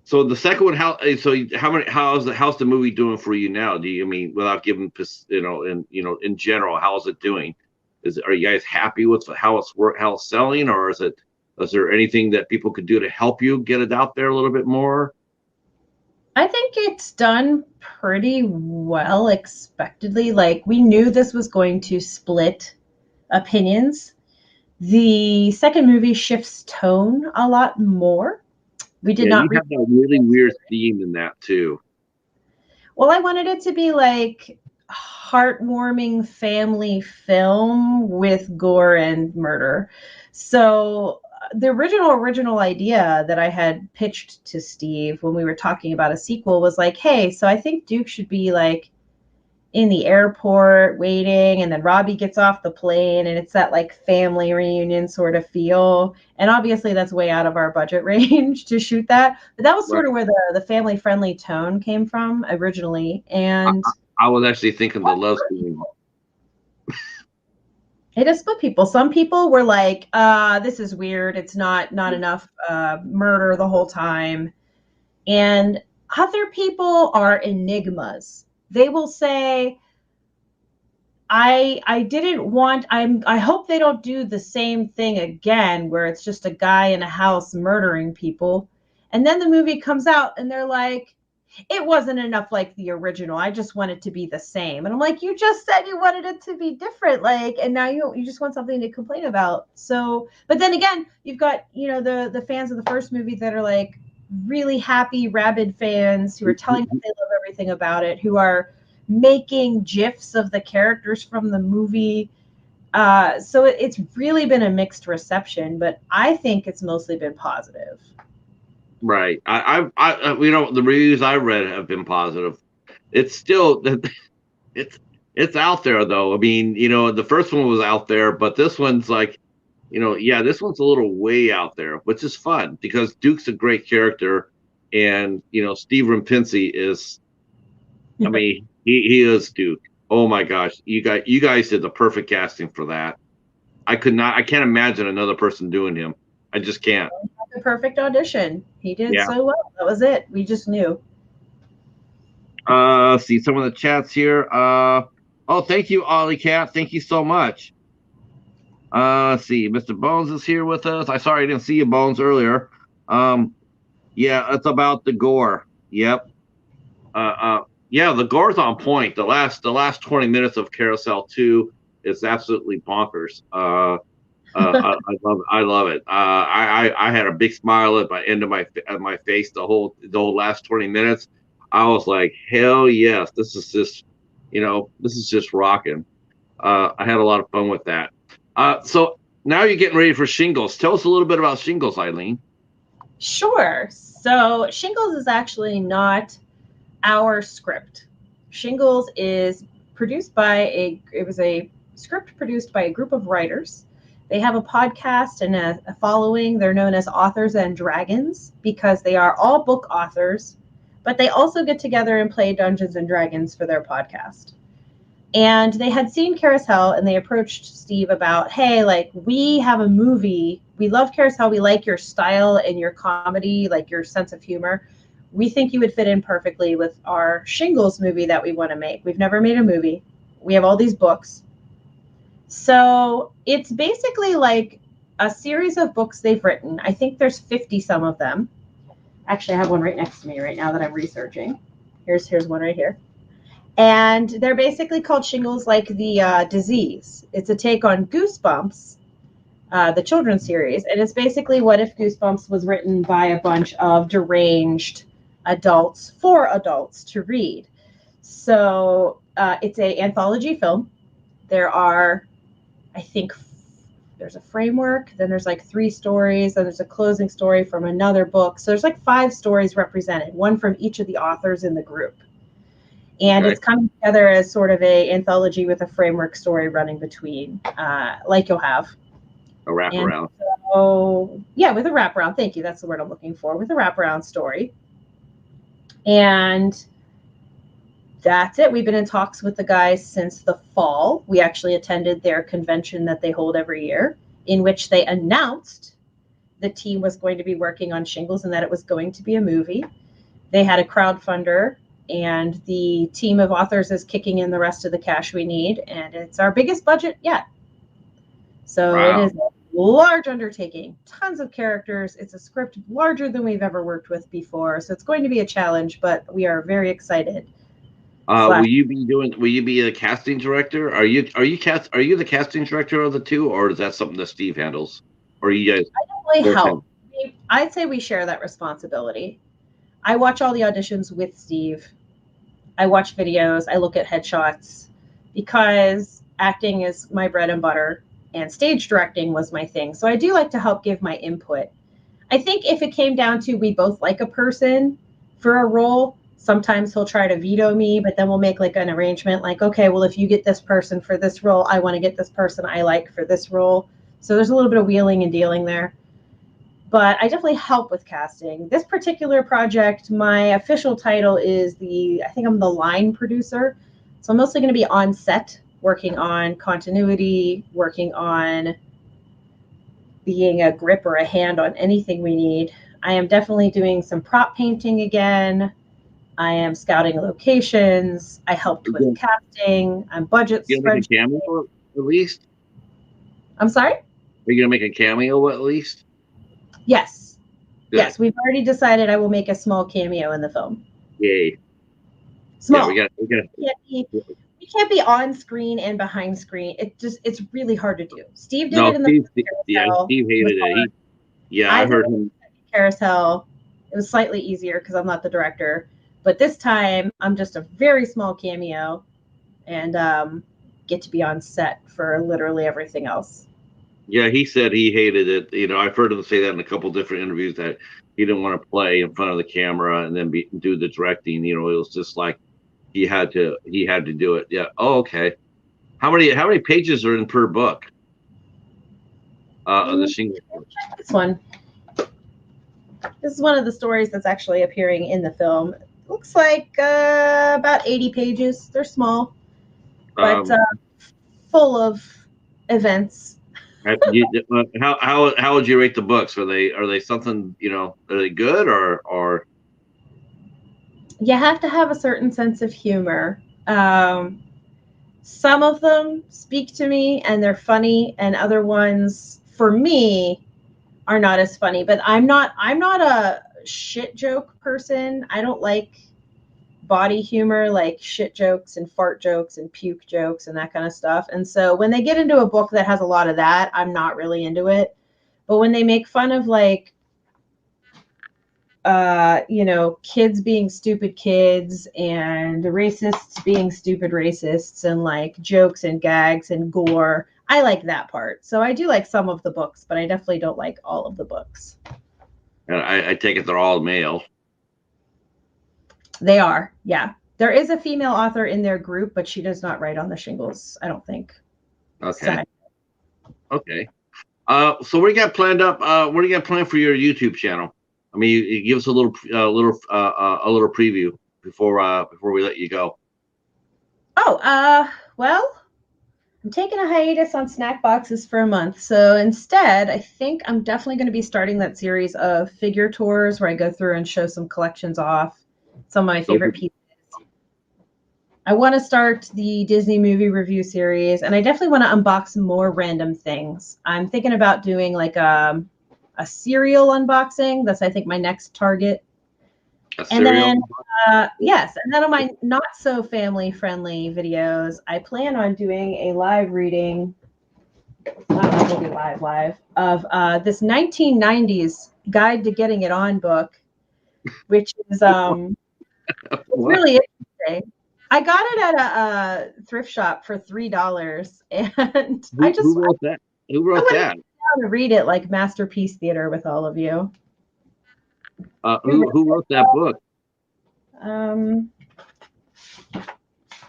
so the second one, how's the movie doing for you now? Do you I mean without giving in general, how's it doing? Are you guys happy with how it's selling, or is there anything that people could do to help you get it out there a little bit more?
I think it's done pretty well, expectedly. Like, we knew this was going to split opinions. The second movie shifts tone a lot more. We did
Yeah,
not
you
reach.
have that really weird theme in that too.
Well, I wanted it to be like heartwarming family film with gore and murder. So the original idea that I had pitched to Steve when we were talking about a sequel was like, hey, so I think Duke should be like in the airport waiting, and then Robbie gets off the plane, and it's that like family reunion sort of feel. And obviously that's way out of our budget range to shoot that, but that was
Right.
sort of where the family friendly tone came from originally.
I,
And
I was actually thinking the love scene.
it has split people. Some people were like, this is weird, it's not enough murder the whole time. And other people are enigmas. They will say, I didn't want I hope they don't do the same thing again where it's just a guy in a house murdering people. And then the movie comes out and they're like, it wasn't enough like the original. I just want it to be the same. And I'm like, you just said you wanted it to be different, like, and now you just want something to complain about. So, but then again, you've got, the fans of the first movie that are like really happy rabid fans who are telling us they love everything about it, who are making gifs of the characters from the movie. So it's really been a mixed reception, but I think it's mostly been positive.
Right. The reviews I read have been positive. It's still it's it's out there though. I mean, the first one was out there, but this one's like, yeah, this one's a little way out there, which is fun because Duke's a great character, and Steve Rudzinski is. I mean, he is Duke. Oh my gosh, you guys did the perfect casting for that. I can't imagine another person doing him. I just can't.
The perfect audition. He did
Yeah.
so well. That was it. We just knew.
See some of the chats here. Oh, thank you, Ollie Cat. Thank you so much. Let's see, Mr. Bones is here with us. I didn't see you, Bones, earlier. Yeah, it's about the gore. Yep. Yeah, the gore's on point. The last 20 minutes of Carousel 2 is absolutely bonkers. I love it. I had a big smile at my end of my face the whole last 20 minutes. I was like, hell yes, this is just rocking. I had a lot of fun with that. So now you're getting ready for Shingles. Tell us a little bit about Shingles, Eileen.
Sure. So Shingles is actually not our script. Shingles is it was a script produced by a group of writers. They have a podcast and a following. They're known as Authors and Dragons because they are all book authors, but they also get together and play Dungeons and Dragons for their podcast. And they had seen CarousHELL and they approached Steve about, hey, like, we have a movie. We love CarousHELL. We like your style and your comedy, like your sense of humor. We think you would fit in perfectly with our Shingles movie that we want to make. We've never made a movie. We have all these books. So it's basically like a series of books they've written. I think there's 50 some of them. Actually, I have one right next to me right now that I'm researching. Here's one right here. And they're basically called Shingles, like the disease. It's a take on Goosebumps, the children's series. And it's basically What If Goosebumps was written by a bunch of deranged adults for adults to read. So it's an anthology film. There are, I think, there's a framework, then there's like 3 stories, then there's a closing story from another book. So there's like 5 stories represented, one from each of the authors in the group. And it's coming together as sort of a anthology with a framework story running between, like you'll have.
A wraparound.
So, yeah, with a wraparound. Thank you. That's the word I'm looking for. With a wraparound story. And that's it. We've been in talks with the guys since the fall. We actually attended their convention that they hold every year, in which they announced the team was going to be working on Shingles and that it was going to be a movie. They had a crowdfunder, and the team of authors is kicking in the rest of the cash we need, and it's our biggest budget yet. So It is a large undertaking, tons of characters. It's a script larger than we've ever worked with before, so it's going to be a challenge, but we are very excited.
Will you be a casting director? Are you the casting director of the 2, or is that something that Steve handles? Or you guys?
I definitely help. I'd say we share that responsibility. I watch all the auditions with Steve. I watch videos. I look at headshots because acting is my bread and butter, and stage directing was my thing. So I do like to help give my input. I think if it came down to we both like a person for a role, sometimes he'll try to veto me, but then we'll make like an arrangement like, okay, well, if you get this person for this role, I want to get this person I like for this role. So there's a little bit of wheeling and dealing there. But I definitely help with casting. This particular project, my official title is I think I'm the line producer. So I'm mostly going to be on set, working on continuity, working on being a grip or a hand on anything we need. I am definitely doing some prop painting again. I am scouting locations. I helped with casting. I'm budget
spreadsheet. You gonna make a cameo at least?
I'm sorry?
Are you gonna make a cameo at least?
Yes. Good. Yes, we've already decided I will make a small cameo in the film.
Yay.
Small. Yeah, we can't be on screen and behind screen. It's really hard to do. Steve did it in the Carousel.
Steve hated it. I heard him.
Carousel. It was slightly easier because I'm not the director. But this time, I'm just a very small cameo and get to be on set for literally everything else.
Yeah, he said he hated it. I've heard him say that in a couple different interviews that he didn't want to play in front of the camera and then do the directing. It was just like he had to do it. Yeah. Oh, okay. How many pages are in per book? Of the Shingle.
This one. This is one of the stories that's actually appearing in the film. Looks like about 80 pages. They're small, but full of events.
How would you rate the books? Are they something, are they good or?
You have to have a certain sense of humor. Some of them speak to me and they're funny, and other ones for me are not as funny. But I'm not a shit joke person. I don't like body humor, like shit jokes and fart jokes and puke jokes and that kind of stuff. And so when they get into a book that has a lot of that, I'm not really into it. But when they make fun of like kids being stupid kids and racists being stupid racists and like jokes and gags and gore, I like that part. So I do like some of the books, but I definitely don't like all of the books.
And I take it they're all male.
They are, yeah. There is a female author in their group, but she does not write on the Shingles, I don't think.
Okay. Okay. So what do you got planned up? What do you got planned for your YouTube channel? I mean, you give us a little preview before we let you go.
Oh, well, I'm taking a hiatus on snack boxes for a month. So instead, I think I'm definitely going to be starting that series of figure tours where I go through and show some collections off, some of my favorite pieces. I want to start the Disney movie review series, and I definitely want to unbox more random things. I'm thinking about doing like a cereal unboxing. That's, I think, my next target. And then, yes, and then on my not so family friendly videos, I plan on doing a live reading I don't know if we'll be live of this 1990s Guide to Getting It On book, which is it's
What?
really interesting. I got it at a thrift shop for $3, and
Who wrote that? Who
I
wrote
went
that?
down to read it like Masterpiece Theater with all of you.
Who wrote that book?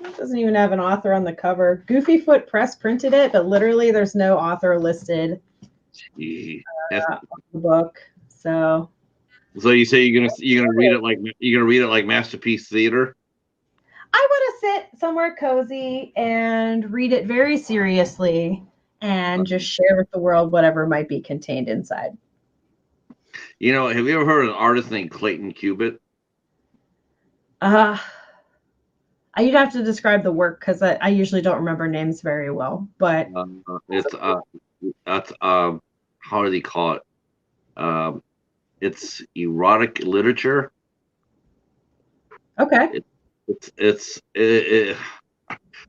It doesn't even have an author on the cover. Goofy Foot Press printed it, but literally there's no author listed on the book. So
you say you're gonna read it like Masterpiece Theater?
I want to sit somewhere cozy and read it very seriously and just share with the world whatever might be contained inside.
You know, have you ever heard of an artist named Clayton Cubitt?
You'd have to describe the work because I usually don't remember names very well. But
It's that's how do they call it? It's erotic literature.
okay.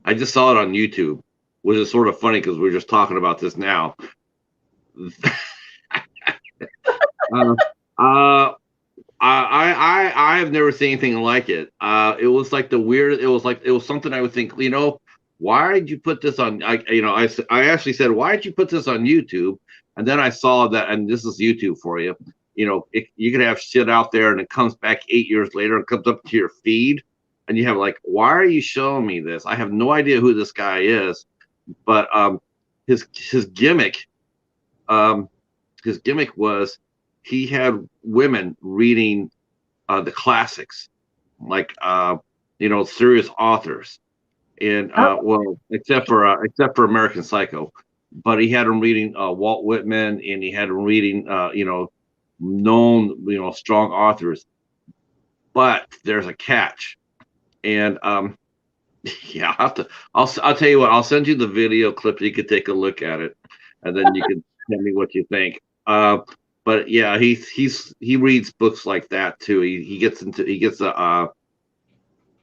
I just saw it on YouTube, which is sort of funny because we're just talking about this now. I have never seen anything like it. It was like it was something I would think, why did you put this on? I actually said, why did you put this on YouTube? And then I saw that, and this is YouTube for you. You could have shit out there, and it comes back 8 years later and comes up to your feed, and you have like, why are you showing me this? I have no idea who this guy is, but his gimmick, was he had women reading the classics, like serious authors, and well, except for American Psycho, but he had them reading Walt Whitman, and he had them reading known strong authors. But there's a catch, and yeah, I'll tell you what, I'll send you the video clip. You could take a look at it, and then you can tell me what you think. But yeah, he reads books like that too.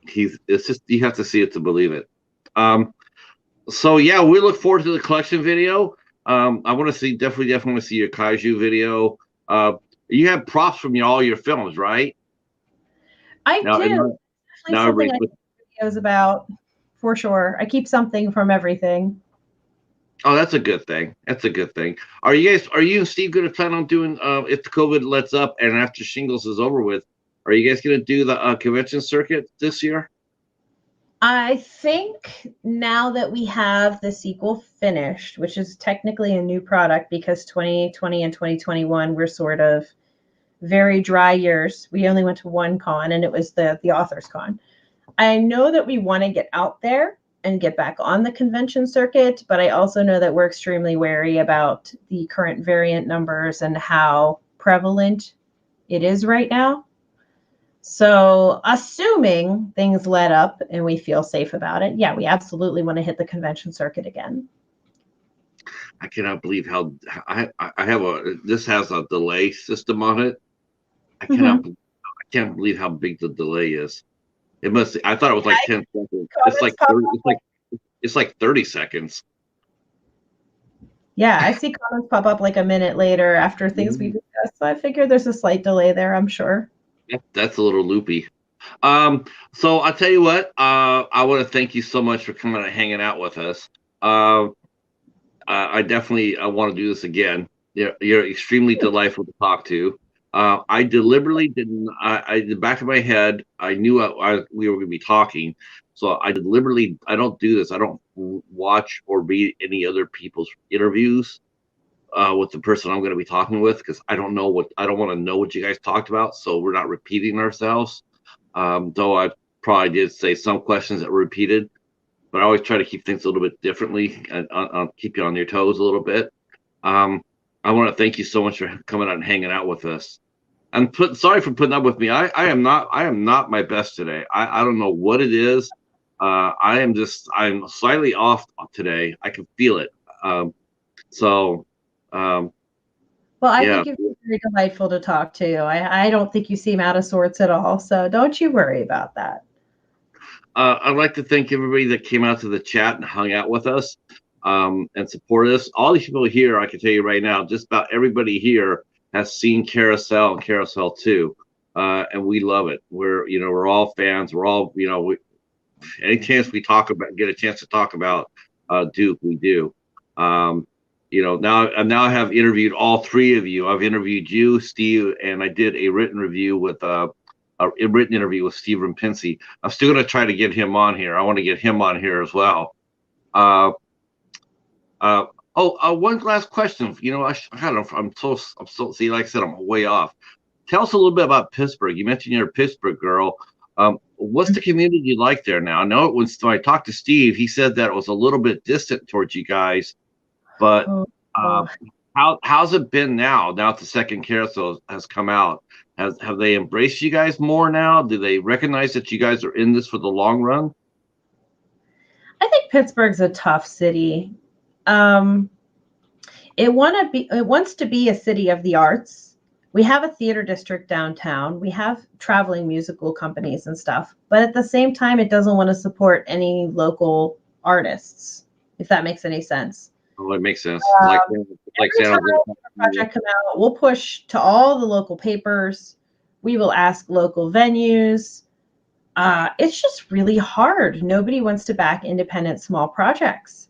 It's just, you have to see it to believe it. So yeah, we look forward to the collection video. I want to definitely want to see your Kaiju video. You have props from all your films, right?
I do. Definitely something I make videos about, for sure. I keep something from everything.
Oh, that's a good thing. That's a good thing. Are you and Steve going to plan on doing, if the COVID lets up and after Shingles is over with, are you guys going to do the convention circuit this year?
I think now that we have the sequel finished, which is technically a new product because 2020 and 2021 were sort of very dry years. We only went to one con, and it was the Authors Con. I know that we want to get out there and get back on the convention circuit, but I also know that we're extremely wary about the current variant numbers and how prevalent it is right now. So assuming things let up and we feel safe about it, yeah, we absolutely want to hit the convention circuit again.
I cannot believe how this has a delay system on it. I can't believe how big the delay is. I thought it was like 10 seconds. It's like 30 seconds.
Yeah, I see comments pop up like a minute later after things we discussed. So I figured there's a slight delay there, I'm sure.
That's a little loopy. So I'll tell you what, I want to thank you so much for coming and hanging out with us. I definitely want to do this again. You're extremely delightful to talk to. I deliberately didn't. In the back of my head, I knew we were going to be talking, so I don't do this. I don't watch or read any other people's interviews with the person I'm going to be talking with, because I don't want to know what you guys talked about, so we're not repeating ourselves. Though I probably did say some questions that were repeated, but I always try to keep things a little bit differently and I'll keep you on your toes a little bit. I want to thank you so much for coming out and hanging out with us. And sorry for putting up with me. I am not my best today. I don't know what it is. I'm slightly off today. I can feel it. Well,
I think you're very delightful to talk to. I don't think you seem out of sorts at all. So don't you worry about that.
I'd like to thank everybody that came out to the chat and hung out with us. and support us. All these people here, I can tell you right now, just about everybody here has seen Carousel and Carousel 2, and we love it. We're all fans. We're all, any chance we get a chance to talk about Duke, we do. Now I have interviewed all three of you. I've interviewed you, Steve, and I did a written interview with Steve Rudzinski. I'm still going to try to get him on here. I want to get him on here as well. One last question. I'm so see, like I said, I'm way off. Tell us a little bit about Pittsburgh. You mentioned you're a Pittsburgh girl. What's the community like there now? I know when I talked to Steve, he said that it was a little bit distant towards you guys, but how's it been now? Now that the second Carousel has come out, have they embraced you guys more now? Do they recognize that you guys are in this for the long run?
I think Pittsburgh's a tough city. It wants to be a city of the arts. We have a theater district downtown. We have traveling musical companies and stuff, but at the same time, it doesn't want to support any local artists, if that makes any sense.
Oh, it makes sense.
Like San Jose. Project come out, we'll push to all the local papers. We will ask local venues. It's just really hard. Nobody wants to back independent small projects.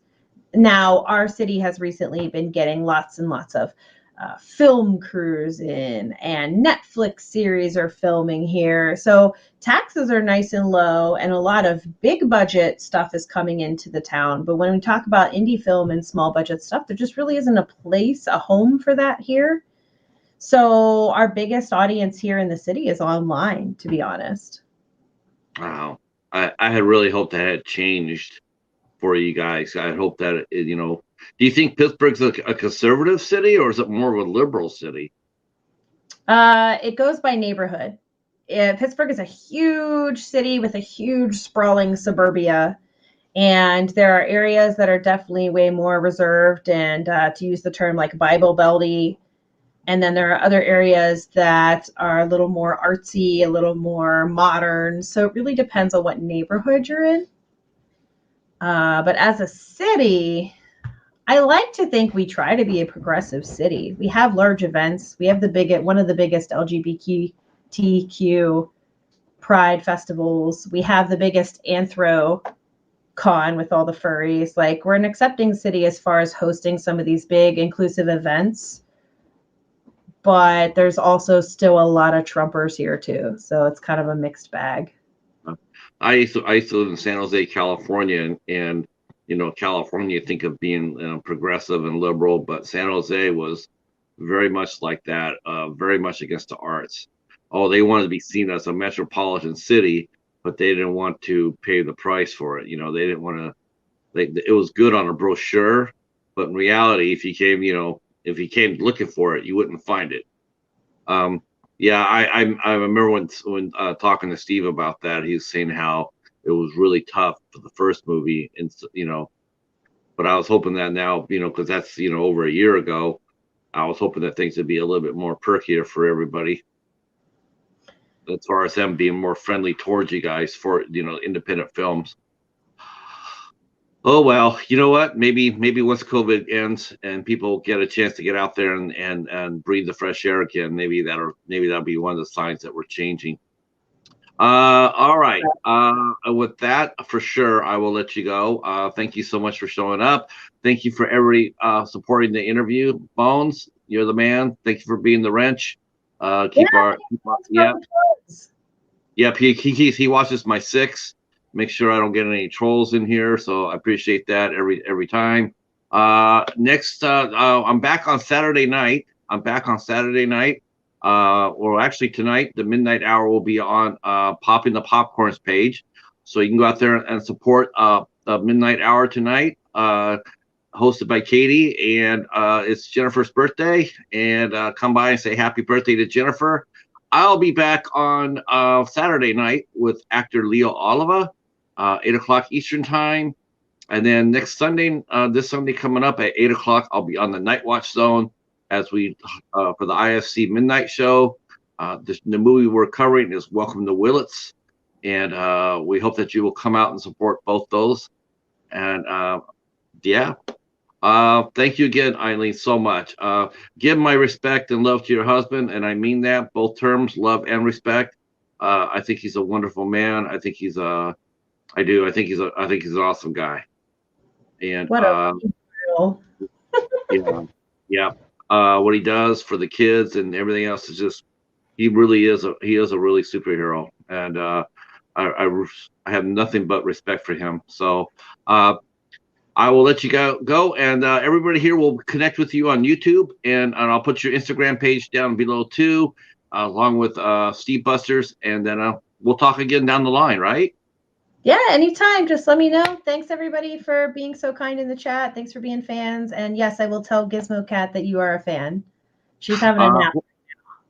Now, our city has recently been getting lots and lots of film crews in, and Netflix series are filming here. So taxes are nice and low, and a lot of big budget stuff is coming into the town. But when we talk about indie film and small budget stuff, there just really isn't a home for that here. So our biggest audience here in the city is online, to be honest.
Wow. I had really hoped that had changed for you guys. I hope that, do you think Pittsburgh's a conservative city, or is it more of a liberal city?
It goes by neighborhood. Pittsburgh is a huge city with a huge sprawling suburbia. And there are areas that are definitely way more reserved and, to use the term, like Bible Belty. And then there are other areas that are a little more artsy, a little more modern. So it really depends on what neighborhood you're in. But as a city, I like to think we try to be a progressive city. We have large events. We have one of the biggest LGBTQ pride festivals. We have the biggest anthro con with all the furries. Like, we're an accepting city as far as hosting some of these big inclusive events. But there's also still a lot of Trumpers here too. So it's kind of a mixed bag.
I used to live in San Jose, California, and California, think of being progressive and liberal, but San Jose was very much like that, very much against the arts. Oh, they wanted to be seen as a metropolitan city, but they didn't want to pay the price for it. They didn't want to. It was good on a brochure, but in reality, if you came looking for it, you wouldn't find it. I remember when talking to Steve about that, he was saying how it was really tough for the first movie, and but I was hoping that now, because that's over a year ago, I was hoping that things would be a little bit more perkier for everybody, as far as them being more friendly towards you guys for independent films. Oh well, you know what? Maybe once COVID ends and people get a chance to get out there and breathe the fresh air again, maybe that'll be one of the signs that we're changing. All right. With that, for sure, I will let you go. Thank you so much for showing up. Thank you for everybody supporting the interview. Bones, you're the man. Thank you for being the wrench. He watches my 6. Make sure I don't get any trolls in here, so I appreciate that every time. Next, I'm back on Saturday night. Or actually tonight, the midnight hour will be on Popping the Popcorns page, so you can go out there and support the midnight hour tonight, hosted by Katie, and it's Jennifer's birthday, and come by and say happy birthday to Jennifer. I'll be back on Saturday night with actor Leo Oliva, 8 o'clock Eastern time. And then next Sunday, this Sunday coming up at 8 o'clock, I'll be on the Night Watch Zone as we for the IFC Midnight Show. The movie we're covering is Welcome to Willits, and we hope that you will come out and support both those. And Thank you again, Eileen, so much. Give my respect and love to your husband, and I mean that, both terms, love and respect. I think he's a wonderful man. I think he's a, I do. I think he's an awesome guy. And
What a real.
yeah, yeah. What he does for the kids and everything else is just, he really is he is a really superhero. And I have nothing but respect for him. So, I will let you go, and everybody here will connect with you on YouTube, and I'll put your Instagram page down below too, along with Steve Busters, and then we'll talk again down the line, right?
Yeah, anytime. Just let me know. Thanks everybody for being so kind in the chat. Thanks for being fans. And yes, I will tell Gizmo Cat that you are a fan. She's having a nap.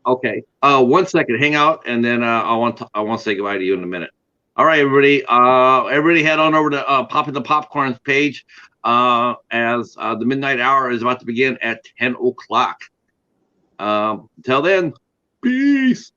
Okay. 1 second, hang out, and then I want to say goodbye to you in a minute. All right, everybody. Everybody head on over to Popping the Popcorn's page, as the midnight hour is about to begin at 10 o'clock. Until then, peace.